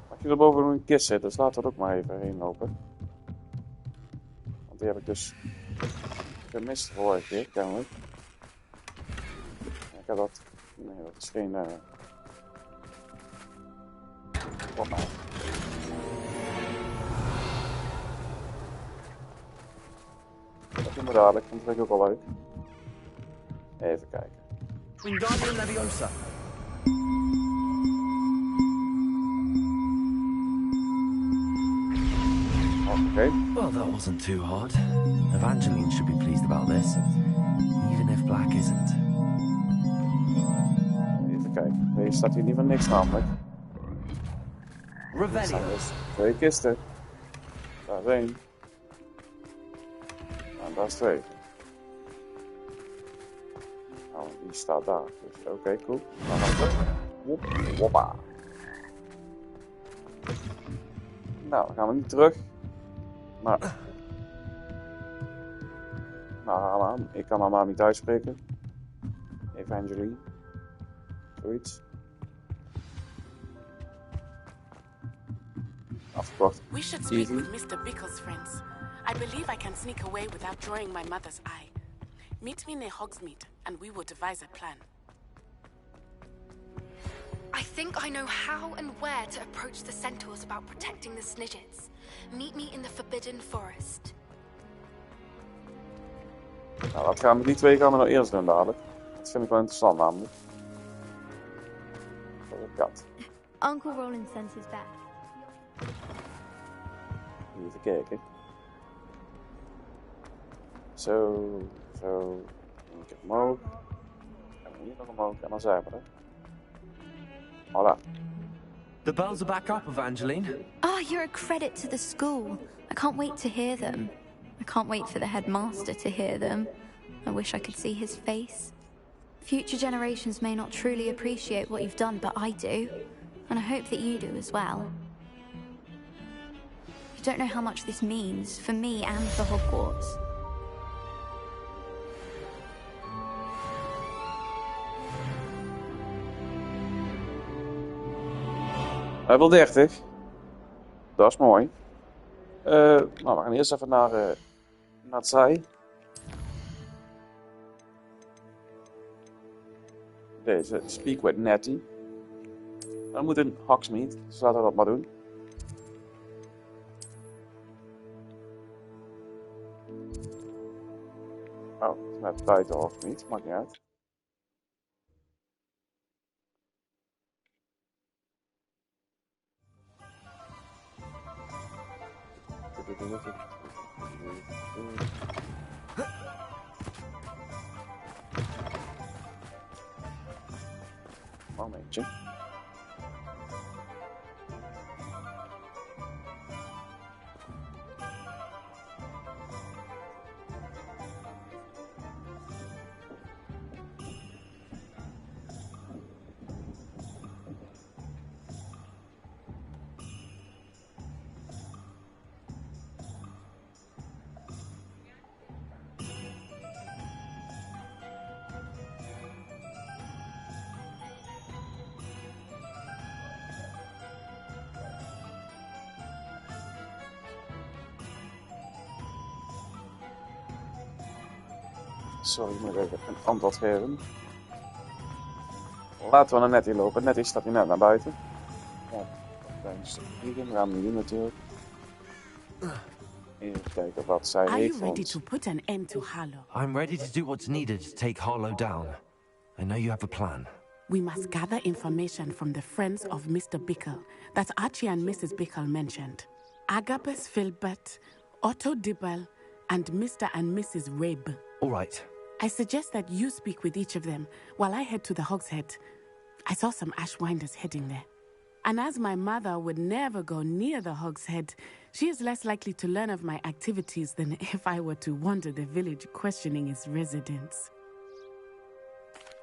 Als je er boven een kist zit, dus laten we er ook maar even heen lopen. Want die heb ik dus gemist de vorige keer, kennelijk. Ja, ik heb dat Nee, dat is geen... Hoppa. Dat doen we dadelijk, want dat vind ik ook wel leuk. Even kijken.
Wingardium Leviosa.
Okay.
Well, that wasn't too hard. Evangeline should be pleased about this, even if Black isn't.
Even kijken. Deze staat hier niet van niks namelijk. Er staan dus 2 kisten. Daar is 1. En daar is 2. Nou, die staat daar. Dus oké, cool. Dan gaan we terug. Hoppa. Nou, dan gaan we niet terug. Maar... Nou, ik kan haar naam niet uitspreken. Evangeline. Zoiets. Afgekocht.
We should speak with Mr. Bickle's friends. I believe I can sneak away without drawing my mother's eye. Meet me near Hogsmeade, and we will devise a plan.
I think I know how and where to approach the centaurs about protecting the Snidgets. Meet me in the Forbidden Forest.
Nou, dat gaan we die 2 gaan we nou eerst doen dadelijk. Dat vind ik wel interessant namelijk. Dat is een kat.
Uncle Roland sends his back.
Even kijken. Zo. Eén keer omhoog. En hier nog omhoog en dan zijn we er. Voilà.
The bells are back up, Evangeline.
Oh, you're a credit to the school. I can't wait to hear them. I can't wait for the headmaster to hear them. I wish I could see his face. Future generations may not truly appreciate what you've done, but I do. And I hope that you do as well. You don't know how much this means for me and for Hogwarts.
Level 30. Dat is mooi. Nou, we gaan eerst even naar het zij. Deze, Speak with Nettie. Dan moet in Hogsmeade, dus laten we dat maar doen. Oh, het is net buiten Hogsmeade, maakt niet uit. Momentje. Sorry, ik moet even een antwoord geven. Laten we naar Nettie lopen. Nettie staat hier net naar buiten. Ja, tijdens vliegen. We gaan hem nu natuurlijk. Even kijken wat zij
Are
heeft
you ready
ons.
to put an end to Harlow?
I'm ready to do what's needed to take Harlow down. I know you have a plan.
We must gather information from the friends of Mr. Bickle that Archie and Mrs. Bickle mentioned. Agabus Filbert, Otto Dibble, and Mr. and Mrs. Rabe.
All right.
I suggest that you speak with each of them while I head to the Hogshead. I saw some Ashwinders heading there. And as my mother would never go near the Hogshead, she is less likely to learn of my activities than if I were to wander the village questioning its residents.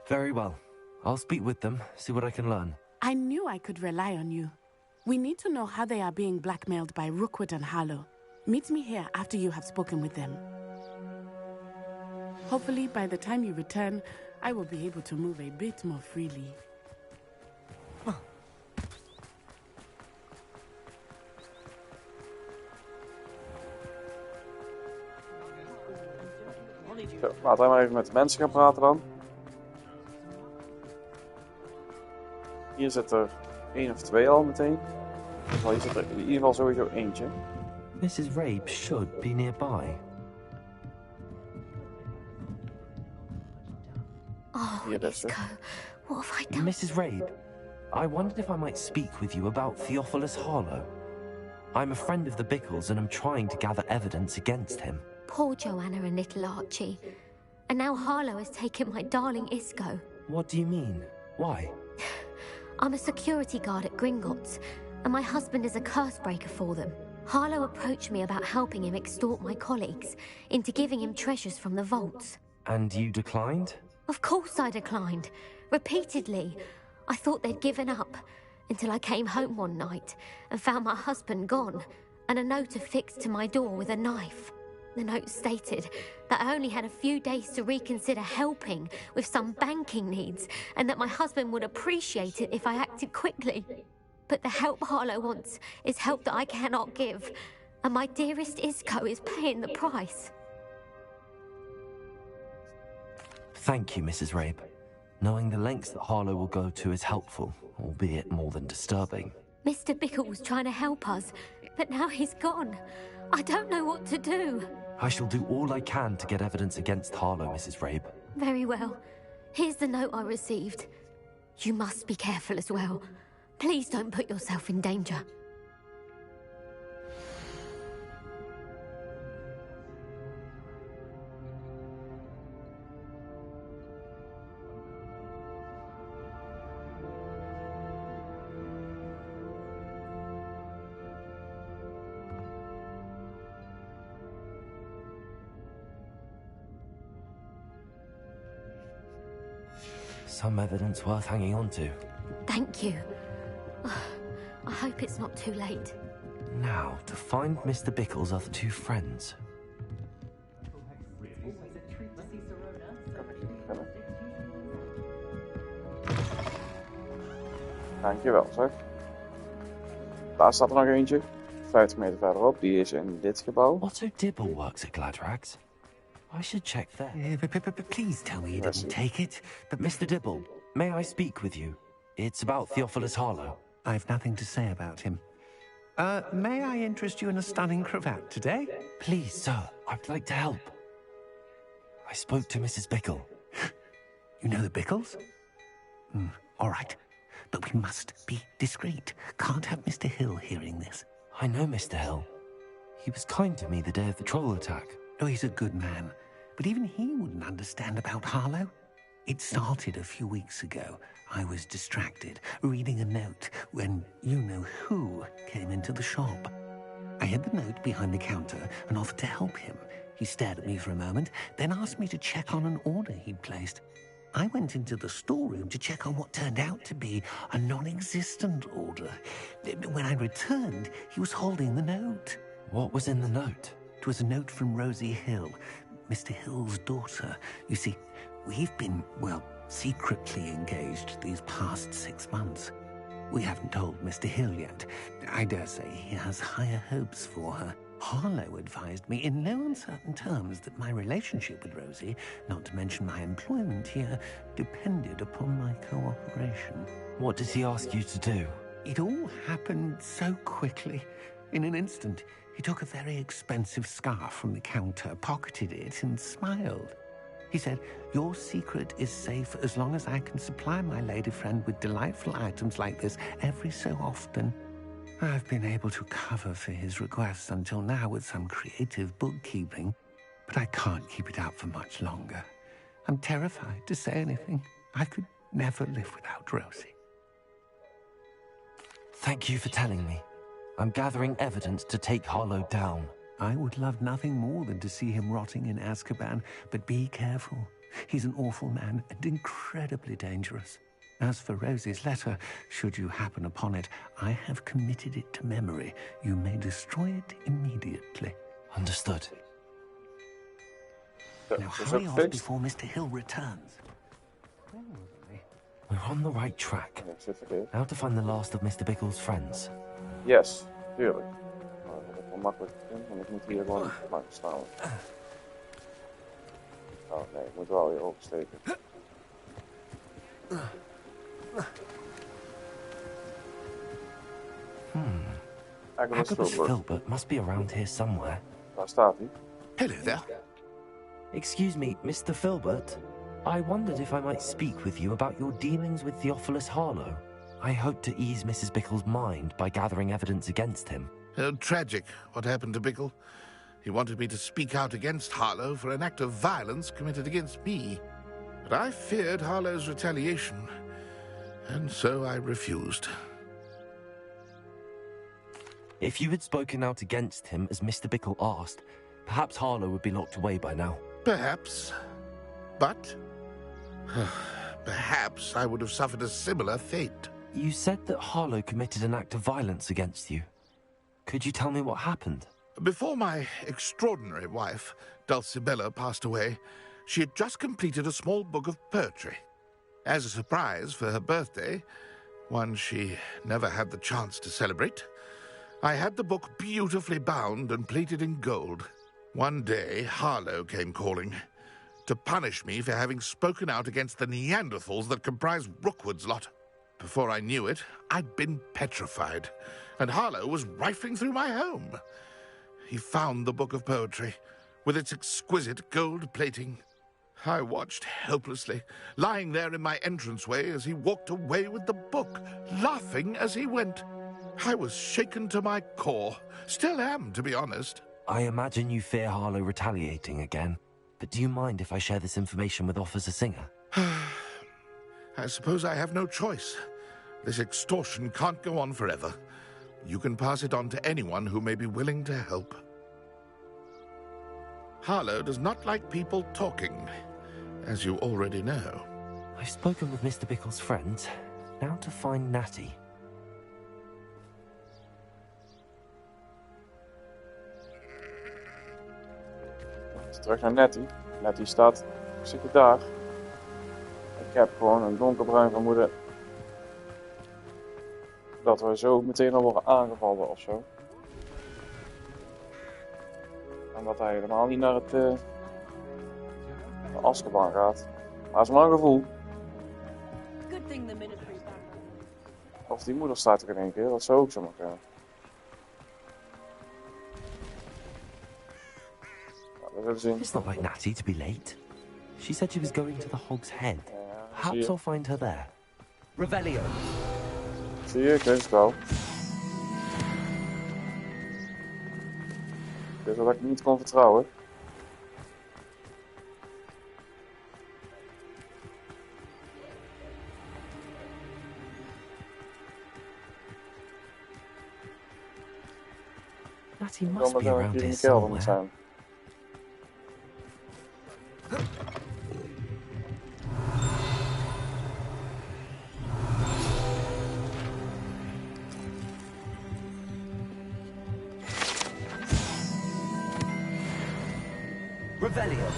Very well. I'll speak with them, see what I can learn.
I knew I could rely on you. We need to know how they are being blackmailed by Rookwood and Harlow. Meet me here after you have spoken with them. Hopefully, by the time you return, I will be able to move a bit more freely.
Zo, laten we maar even met de mensen gaan praten dan. Hier zit er 1 of 2 al meteen. Dus hier zit er in ieder geval sowieso eentje.
Mrs. Rabe should be nearby.
Oh,
Hier is ze.
Isco, what have I done?
Mrs. Rabe, I wondered if I might speak with you about Theophilus Harlow. I'm a friend of the Bickles and I'm trying to gather evidence against him.
Poor Joanna and little Archie. And now Harlow has taken my darling Isco.
What do you mean? Why?
I'm a security guard at Gringotts, and my husband is a curse breaker for them. Harlow approached me about helping him extort my colleagues into giving him treasures from the vaults.
And you declined?
Of course I declined. Repeatedly. I thought they'd given up, until I came home one night and found my husband gone, and a note affixed to my door with a knife. The note stated that I only had a few days to reconsider helping with some banking needs, and that my husband would appreciate it if I acted quickly. But the help Harlow wants is help that I cannot give, and my dearest Isco is paying the price.
Thank you, Mrs. Rabe. Knowing the lengths that Harlow will go to is helpful, albeit more than disturbing.
Mr. Bickle was trying to help us, but now he's gone. I don't know what to do.
I shall do all I can to get evidence against Harlow, Mrs. Rabe.
Very well. Here's the note I received. You must be careful as well. Please don't put yourself in danger.
Some evidence worth hanging on to.
Thank you. I hope it's not too late.
Now, to find Mr. Bickle's other two friends.
Dankjewel, zeg. Daar staat er nog eentje. 50 meter verderop. Die is in dit gebouw.
Otto Dibble works at Gladrags. I should check there.
Please tell me you didn't take it.
But Mr. Dibble, may I speak with you? It's about Theophilus Harlow.
I've nothing to say about him. May I interest you in a stunning cravat today?
Please, sir, I'd like to help. I spoke to Mrs. Bickle.
You know the Bickles? All right. But we must be discreet. Can't have Mr. Hill hearing this.
I know Mr. Hill. He was kind to me the day of the troll attack.
Oh, he's a good man. But even he wouldn't understand about Harlow. It started a few weeks ago. I was distracted, reading a note, when you-know-who came into the shop. I hid the note behind the counter and offered to help him. He stared at me for a moment, then asked me to check on an order he'd placed. I went into the storeroom to check on what turned out to be a non-existent order. When I returned, he was holding the note.
What was in the note?
It was a note from Rosie Hill, Mr. Hill's daughter. You see, we've been, well, secretly engaged these past 6 months. We haven't told Mr. Hill yet. I dare say he has higher hopes for her. Harlow advised me in no uncertain terms that my relationship with Rosie, not to mention my employment here, depended upon my cooperation.
What does he ask you to do?
It all happened so quickly. In an instant, he took a very expensive scarf from the counter, pocketed it, and smiled. He said, "Your secret is safe as long as I can supply my lady friend with delightful items like this every so often." I've been able to cover for his requests until now with some creative bookkeeping, but I can't keep it up for much longer. I'm terrified to say anything. I could never live without Rosie.
Thank you for telling me. I'm gathering evidence to take Harlow down.
I would love nothing more than to see him rotting in Azkaban, but be careful. He's an awful man and incredibly dangerous. As for Rosie's letter, should you happen upon it, I have committed it to memory. You may destroy it immediately.
Understood.
Now hurry off before Mr. Hill returns.
We're on the right track. Now to find the last of Mr. Bickle's friends.
Yes, tuurlijk. Nou, dat is wel makkelijk te doen, want ik moet hier gewoon langs staan. Oh nee, ik moet wel hier oversteken.
Agabus Filbert must be around here somewhere.
Daar staat hij.
Hello there.
Excuse me, Mr. Filbert. I wondered if I might speak with you about your dealings with Theophilus Harlow. I hope to ease Mrs. Bickle's mind by gathering evidence against him.
Tragic, what happened to Bickle. He wanted me to speak out against Harlow for an act of violence committed against me. But I feared Harlow's retaliation, and so I refused.
If you had spoken out against him as Mr. Bickle asked, perhaps Harlow would be locked away by now.
Perhaps. But perhaps I would have suffered a similar fate.
You said that Harlow committed an act of violence against you. Could you tell me what happened?
Before my extraordinary wife, Dulcibella, passed away, she had just completed a small book of poetry. As a surprise for her birthday, one she never had the chance to celebrate, I had the book beautifully bound and plated in gold. One day, Harlow came calling to punish me for having spoken out against the Neanderthals that comprise Rookwood's lot. Before I knew it, I'd been petrified, and Harlow was rifling through my home. He found the book of poetry, with its exquisite gold plating. I watched helplessly, lying there in my entranceway as he walked away with the book, laughing as he went. I was shaken to my core. Still am, to be honest.
I imagine you fear Harlow retaliating again, but do you mind if I share this information with Officer Singer?
I suppose I have no choice. This extortion can't go on forever. You can pass it on to anyone who may be willing to help. Harlow does not like people talking, as you already know.
I've spoken with Mr. Bickle's friends. Now to find Natty.
Terug naar Nettie. Nettie staat zeker daar. Ik heb gewoon een donkerbruin vermoeden dat we zo meteen al worden aangevallen of zo. En dat hij helemaal niet naar de Azkaban gaat. Maar dat is maar een gevoel. Of die moeder staat er in één keer, dat zou ook zo maar gaan.
It's not like Natty to be late. She said she was going to the Hog's Head. Perhaps I'll find her there. Revelio.
Zie je, ik weet het wel. Ik weet wel dat ik niet kon vertrouwen.
Natty must be around here somewhere.
Revelio.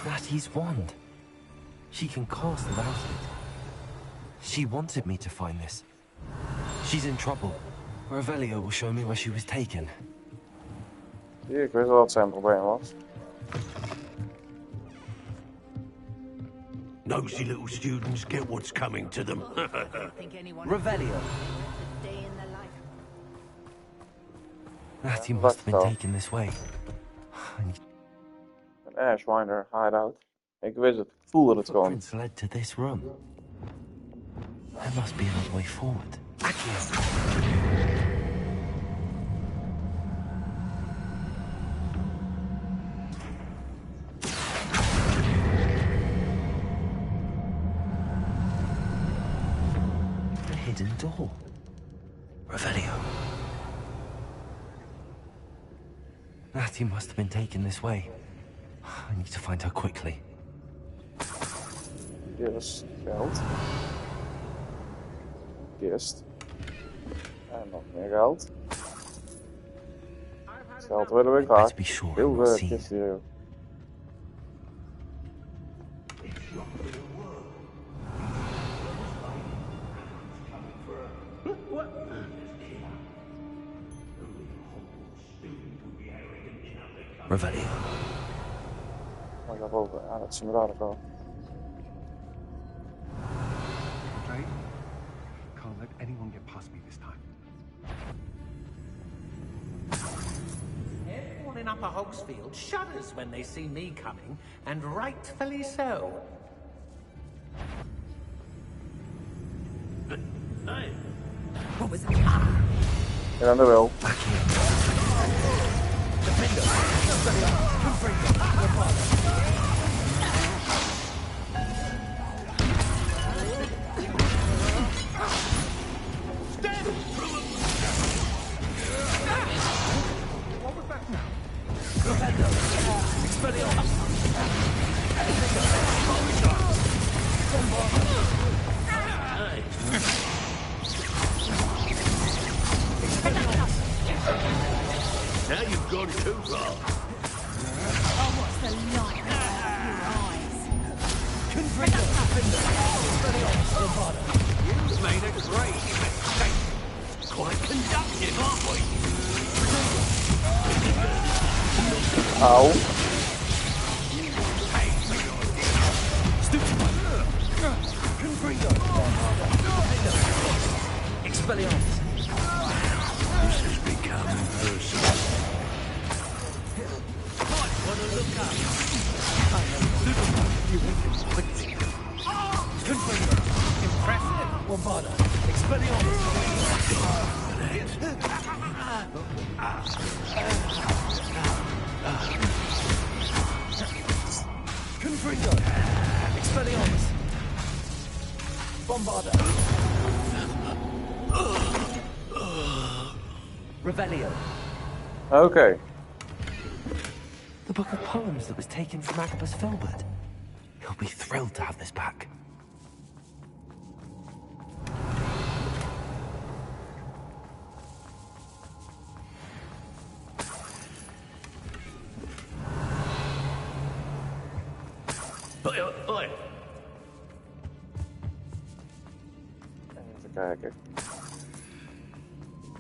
Natty's wand. She can cast without it. She wanted me to find this. She's in trouble. Revelio will show me where she was taken.
Zie je, ik wist wel wat zijn probleem was.
Nosy little students get what's coming to them.
Revelio.
Natty must have been taken this way.
Een Ashwinder hideout. Ik wist het, ik voelde het gewoon.
Footprints led to this room. There must be another way forward. A hidden door. Revelio. Natty must have been taken this way. I need to find her quickly.
Hier is geld. Kist. En nog meer geld. Geld willen we graag. Heel veel kist hier.
Revelio.
Oh, daarboven. Ja, dat zien we daar wel.
Drake, can't let anyone get past me this time.
Everyone in Upper Hogsfield shudders when they see me coming, and rightfully so.
Hey.
What was it?
Ja, dan wel.
Now you've gone too far.
Oh, what's the light in your eyes?
You've made a great mistake. Quite conductive, aren't we?
Auw.
Expelliarmus.
This has become personal. Might want to look up.
You make it quickly. Impressive. Bombarda. Expelliarmus. Confringo. Expelliarmus. Bombarda. Revelio.
Okay.
The book of poems that was taken from Agabus Filbert. He'll be thrilled to have this back.
Oi.
Even kijken.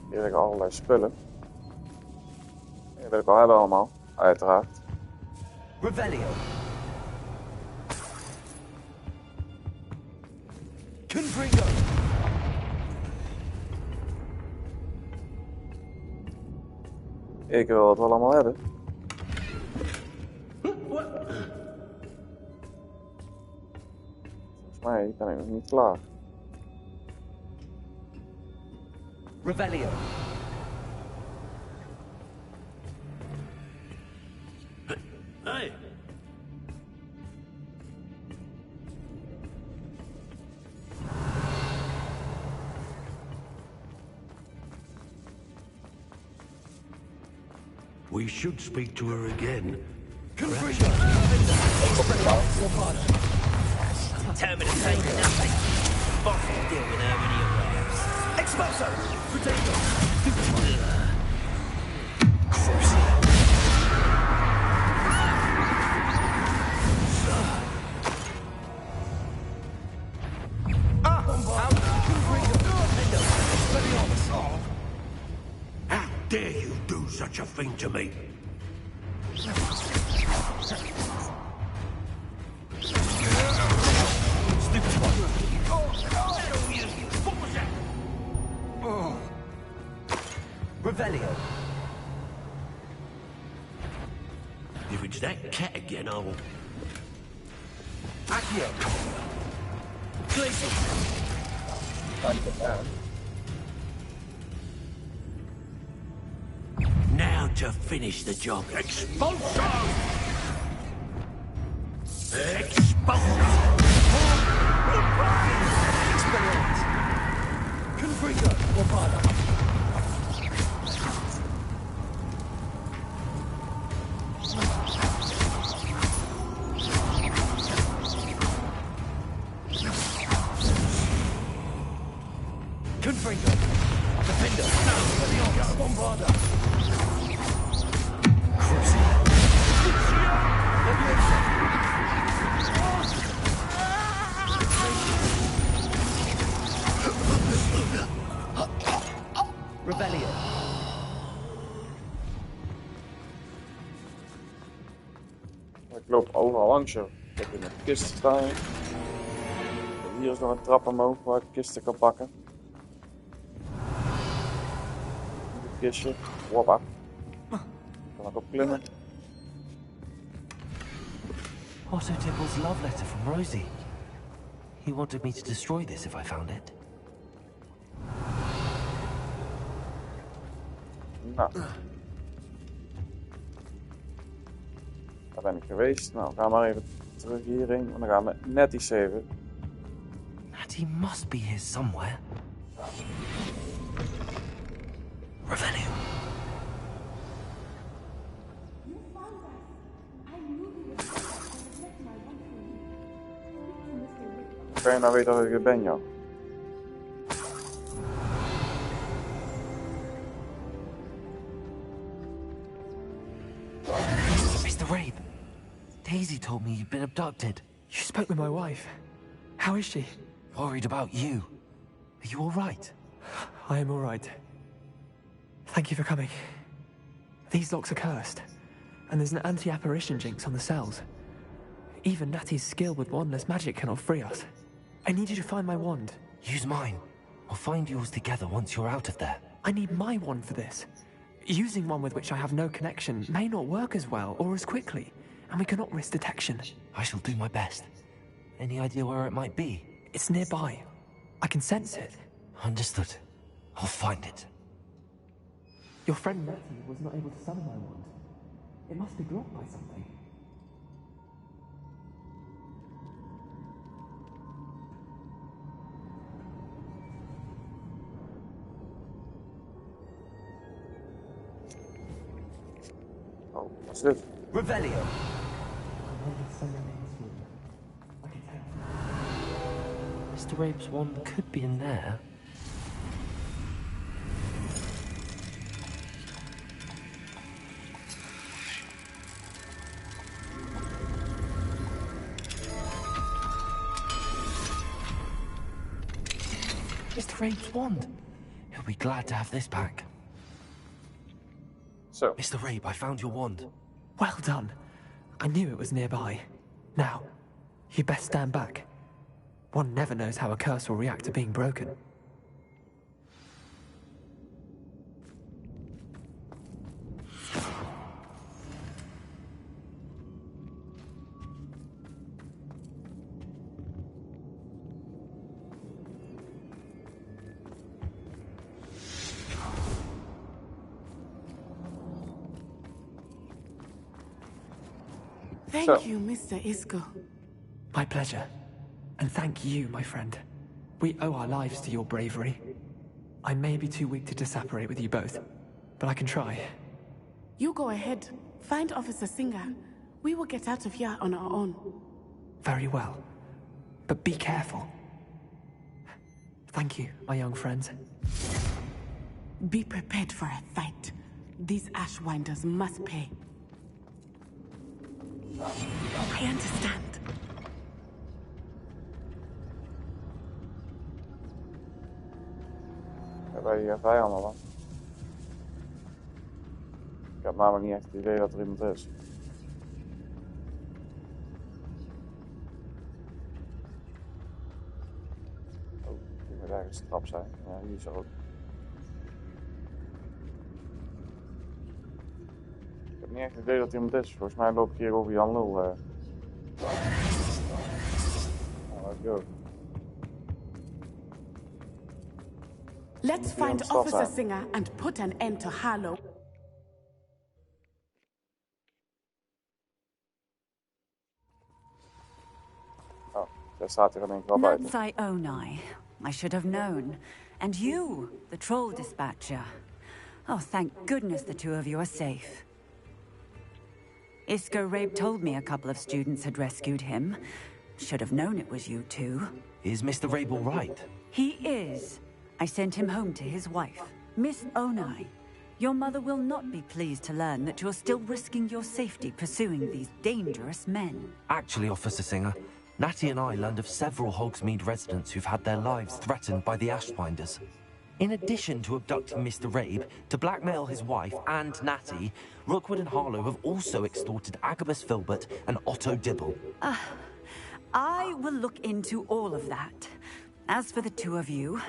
Hier heb ik allerlei spullen. Die wil ik al hebben allemaal, uiteraard.
Revelio. Confringo.
Ik wil het wel allemaal hebben. Volgens mij ben ik nog niet klaar.
Revelio.
Hey. We should speak to her again.
Confringo.
Determined to take nothing. Boss will deal with her when he arrives.
Expulso. Potato.
How dare you do such a thing to me?
Revelio.
If it's that cat again, I will...
Accio. Glacial.
Now to finish the job. Expulso! Expulso!
Expelliarmus. Confringo. Bombarda. Confringo. Defender. Expelliarmus. Bombarda. Crucial. Leviosa.
overal langs, joh. Ik heb hier nog kisten staan. Hier is nog een trap omhoog waar ik kisten kan pakken. Een kistje. Hoppa. Kan ik op klimmen.
Otto Tipple's love letter from Rosie. He wanted me to destroy this if I found it.
Nou. Daar ben ik geweest. Nou, gaan we maar even terug hierheen. Want dan gaan we Nettie saven.
Natty must be here somewhere. Revelio.
Kan je nou weten dat ik er ben, joh?
Mr. Rabe, Daisy told me you've been abducted.
You spoke with my wife. How is she?
Worried about you. Are you all right?
I am all right. Thank you for coming. These locks are cursed, and there's an anti-apparition jinx on the cells. Even Natty's skill with wandless magic cannot free us. I need you to find my wand.
Use mine. We'll find yours together once you're out of there.
I need my wand for this. Using one with which I have no connection may not work as well or as quickly, and we cannot risk detection.
I shall do my best. Any idea where it might be?
It's nearby. I can sense it.
Understood. I'll find it.
Your friend Natty was not able to summon my wand. It must be blocked by something.
Oh, what's this?
Revelio.
Mr. Rabe's wand could be in there. Mr. Rabe's wand. He'll be glad to have this back.
So,
Mr. Rabe, I found your wand.
Well done. I knew it was nearby. Now, you best stand back. One never knows how a curse will react to being broken.
Thank you, Mr. Isco.
My pleasure. And thank you, my friend. We owe our lives to your bravery. I may be too weak to disapparate with you both, but I can try.
You go ahead. Find Officer Singer. We will get out of here on our own.
Very well. But be careful. Thank you, my young friends.
Be prepared for a fight. These Ashwinders must pay. I understand.
Hebben wij hier vijanden, man? Ik heb namelijk niet echt het idee dat er iemand is. Oh, hier moet ergens een trap zijn. Ja, hier is er ook. Ik heb niet echt het idee dat er iemand is. Volgens mij loop ik hier over Jan Lul. Let's go.
Let's find Officer Singer and put an end to Harlow.
Oh, daar staat er in één keer wel buiten.
Nansai Onai. I should have known. And you, the troll dispatcher. Oh, thank goodness the two of you are safe. Isco Rabe told me a couple of students had rescued him. Should have known it was you two.
Is Mr. Rabe all right?
He is. I sent him home to his wife, Miss Onai. Your mother will not be pleased to learn that you're still risking your safety pursuing these dangerous men.
Actually, Officer Singer, Natty and I learned of several Hogsmeade residents who've had their lives threatened by the Ashwinders. In addition to abducting Mr. Rabe to blackmail his wife and Natty, Rookwood and Harlow have also extorted Agabus Filbert and Otto Dibble.
I will look into all of that. As for the two of you,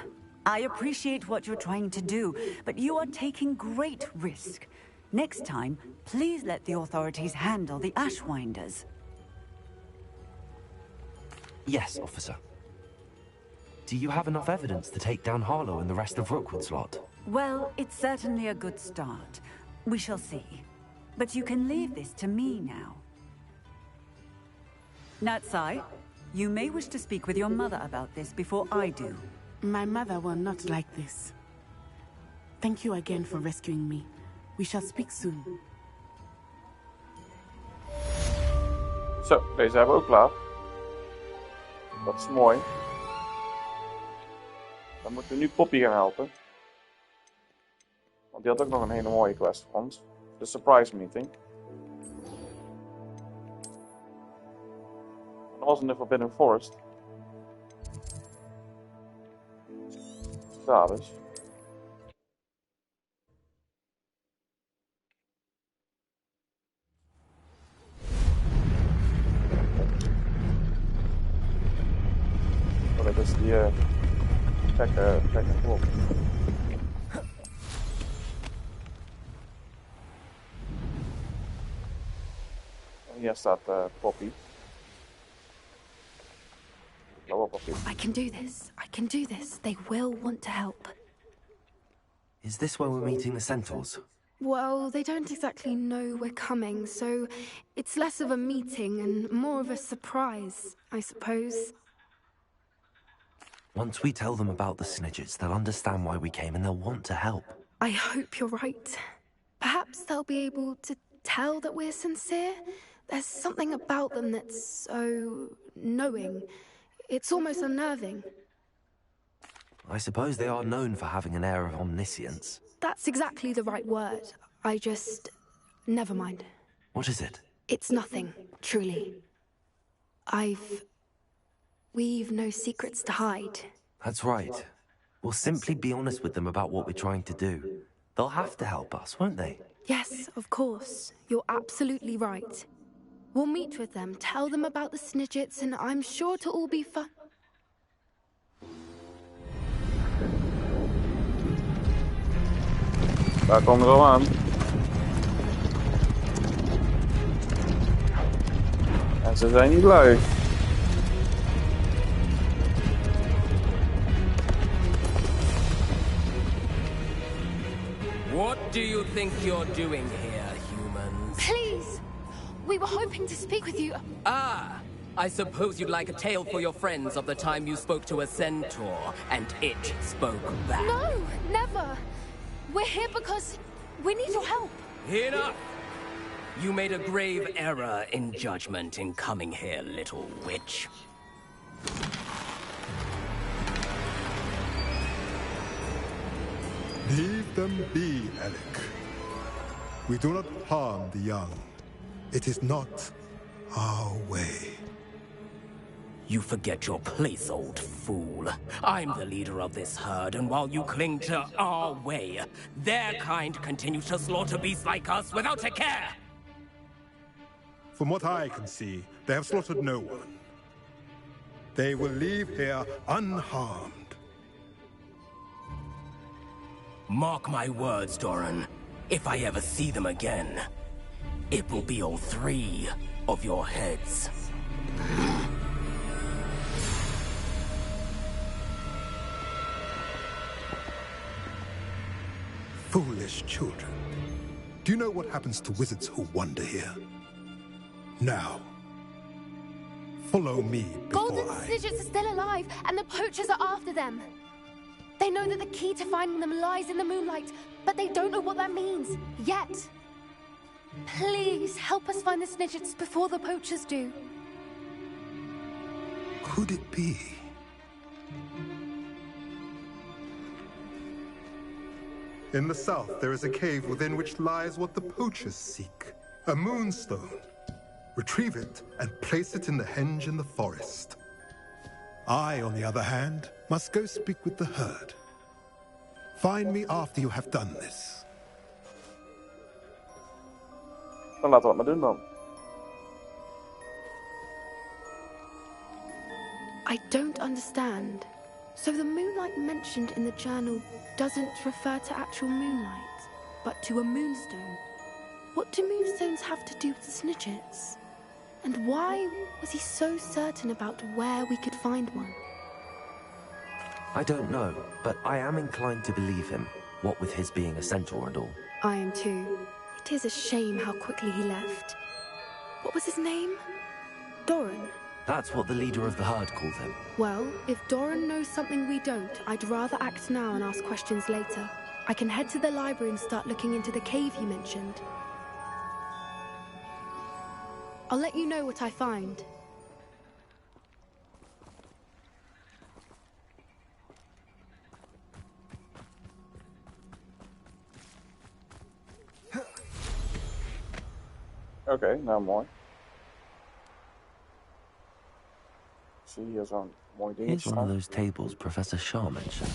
I appreciate what you're trying to do, but you are taking great risk. Next time, please let the authorities handle the Ashwinders.
Yes, officer. Do you have enough evidence to take down Harlow and the rest of Rookwood's lot?
Well, it's certainly a good start. We shall see. But you can leave this to me now. Natsai, you may wish to speak with your mother about this before I do.
My mother will not like this. Thank you again for rescuing me. We shall speak soon.
Zo, deze hebben we ook klaar. Dat is mooi. Dan moeten we nu Poppy gaan helpen. Want die had ook nog een hele mooie quest voor ons. De surprise meeting. Dat was in de Forbidden Forest. Daar dus. Oh, dat is die gekke klok. En hier staat Poppy.
I can do this. I can do this. They will want to help.
Is this where we're meeting the Centaurs?
Well, they don't exactly know we're coming, so it's less of a meeting and more of a surprise, I suppose.
Once we tell them about the Snidgets, they'll understand why we came and they'll want to help.
I hope you're right. Perhaps they'll be able to tell that we're sincere. There's something about them that's so knowing. It's almost unnerving.
I suppose they are known for having an air of omniscience.
That's exactly the right word. I just... never mind.
What is it?
It's nothing, truly. We've no secrets to hide.
That's right. We'll simply be honest with them about what we're trying to do. They'll have to help us, won't they?
Yes, of course. You're absolutely right. We'll meet with them, tell them about the Snidgets, and I'm sure it'll all be fun.
Daar komen we al aan. En ze zijn niet lui.
What do you think you're doing here, humans?
Please! We were hoping to speak with you.
Ah! I suppose you'd like a tale for your friends of the time you spoke to a centaur, and it spoke back.
No, never! We're here because we need your help.
Enough! You made a grave error in judgment in coming here, little witch.
Leave them be, Alec. We do not harm the young. It is not our way.
You forget your place, old fool. I'm the leader of this herd, and while you cling to our way, their kind continues to slaughter beasts like us without a care!
From what I can see, they have slaughtered no one. They will leave here unharmed.
Mark my words, Doran. If I ever see them again, it will be all 3 of your heads.
Foolish children. Do you know what happens to wizards who wander here? Now, follow me before
Golden Snidgets are still alive, and the poachers are after them. They know that the key to finding them lies in the moonlight, but they don't know what that means, yet. Please, help us find the Snidgets before the poachers do.
Could it be? In the south, there is a cave within which lies what the poachers seek. A moonstone. Retrieve it and place it in the henge in the forest. I, on the other hand, must go speak with the herd. Find me after you have done this.
Dan laten we het maar doen dan.
I don't understand. So the moonlight mentioned in the journal doesn't refer to actual moonlight, but to a moonstone. What do moonstones have to do with Snidgets? And why was he so certain about where we could find one?
I don't know, but I am inclined to believe him, what with his being a centaur and all.
I am too. It is a shame how quickly he left. What was his name? Doran?
That's what the leader of the herd called him.
Well, if Doran knows something we don't, I'd rather act now and ask questions later. I can head to the library and start looking into the cave you mentioned. I'll let you know what I find.
Oké, nou mooi. Zie hier zo'n mooi ding
Here's
staan.
one of those tables Professor Shah mentioned.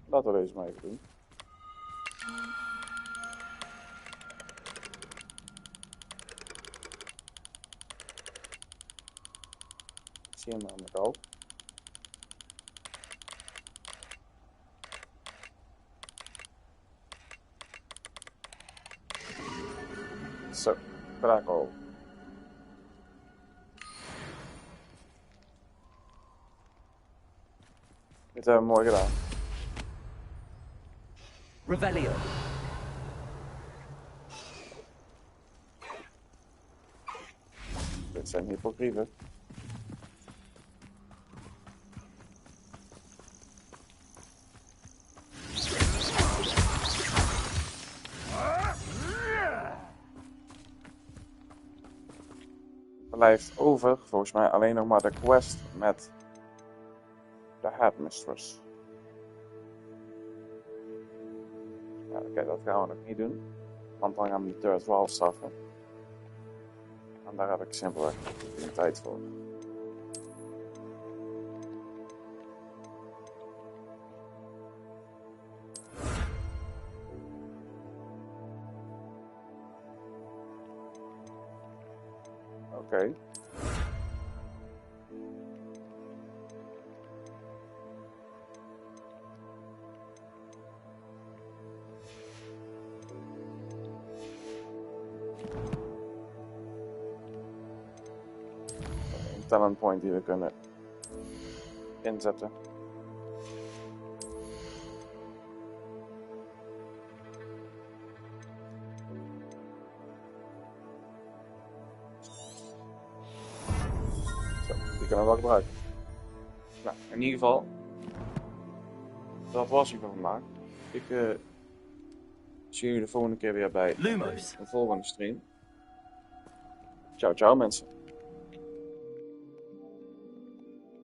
Laten we deze maar even doen. Ik zie hem namelijk ook. Zo, braco. Dit hebben we mooi gedaan.
Revelio.
Dit zijn hypocrieten. Blijft over, volgens mij, alleen nog maar de quest met de Headmistress. Ja, oké, dat gaan we nog niet doen, want dan gaan we de third wall staffen. En daar heb ik simpelweg geen tijd voor. Oké. Een talent point die we kunnen inzetten. Die kunnen we wel gebruiken. Nou, in ieder geval, dat was het voor vandaag. Ik zie jullie de volgende keer weer bij
Lumos.
de volgende stream. Ciao, ciao mensen.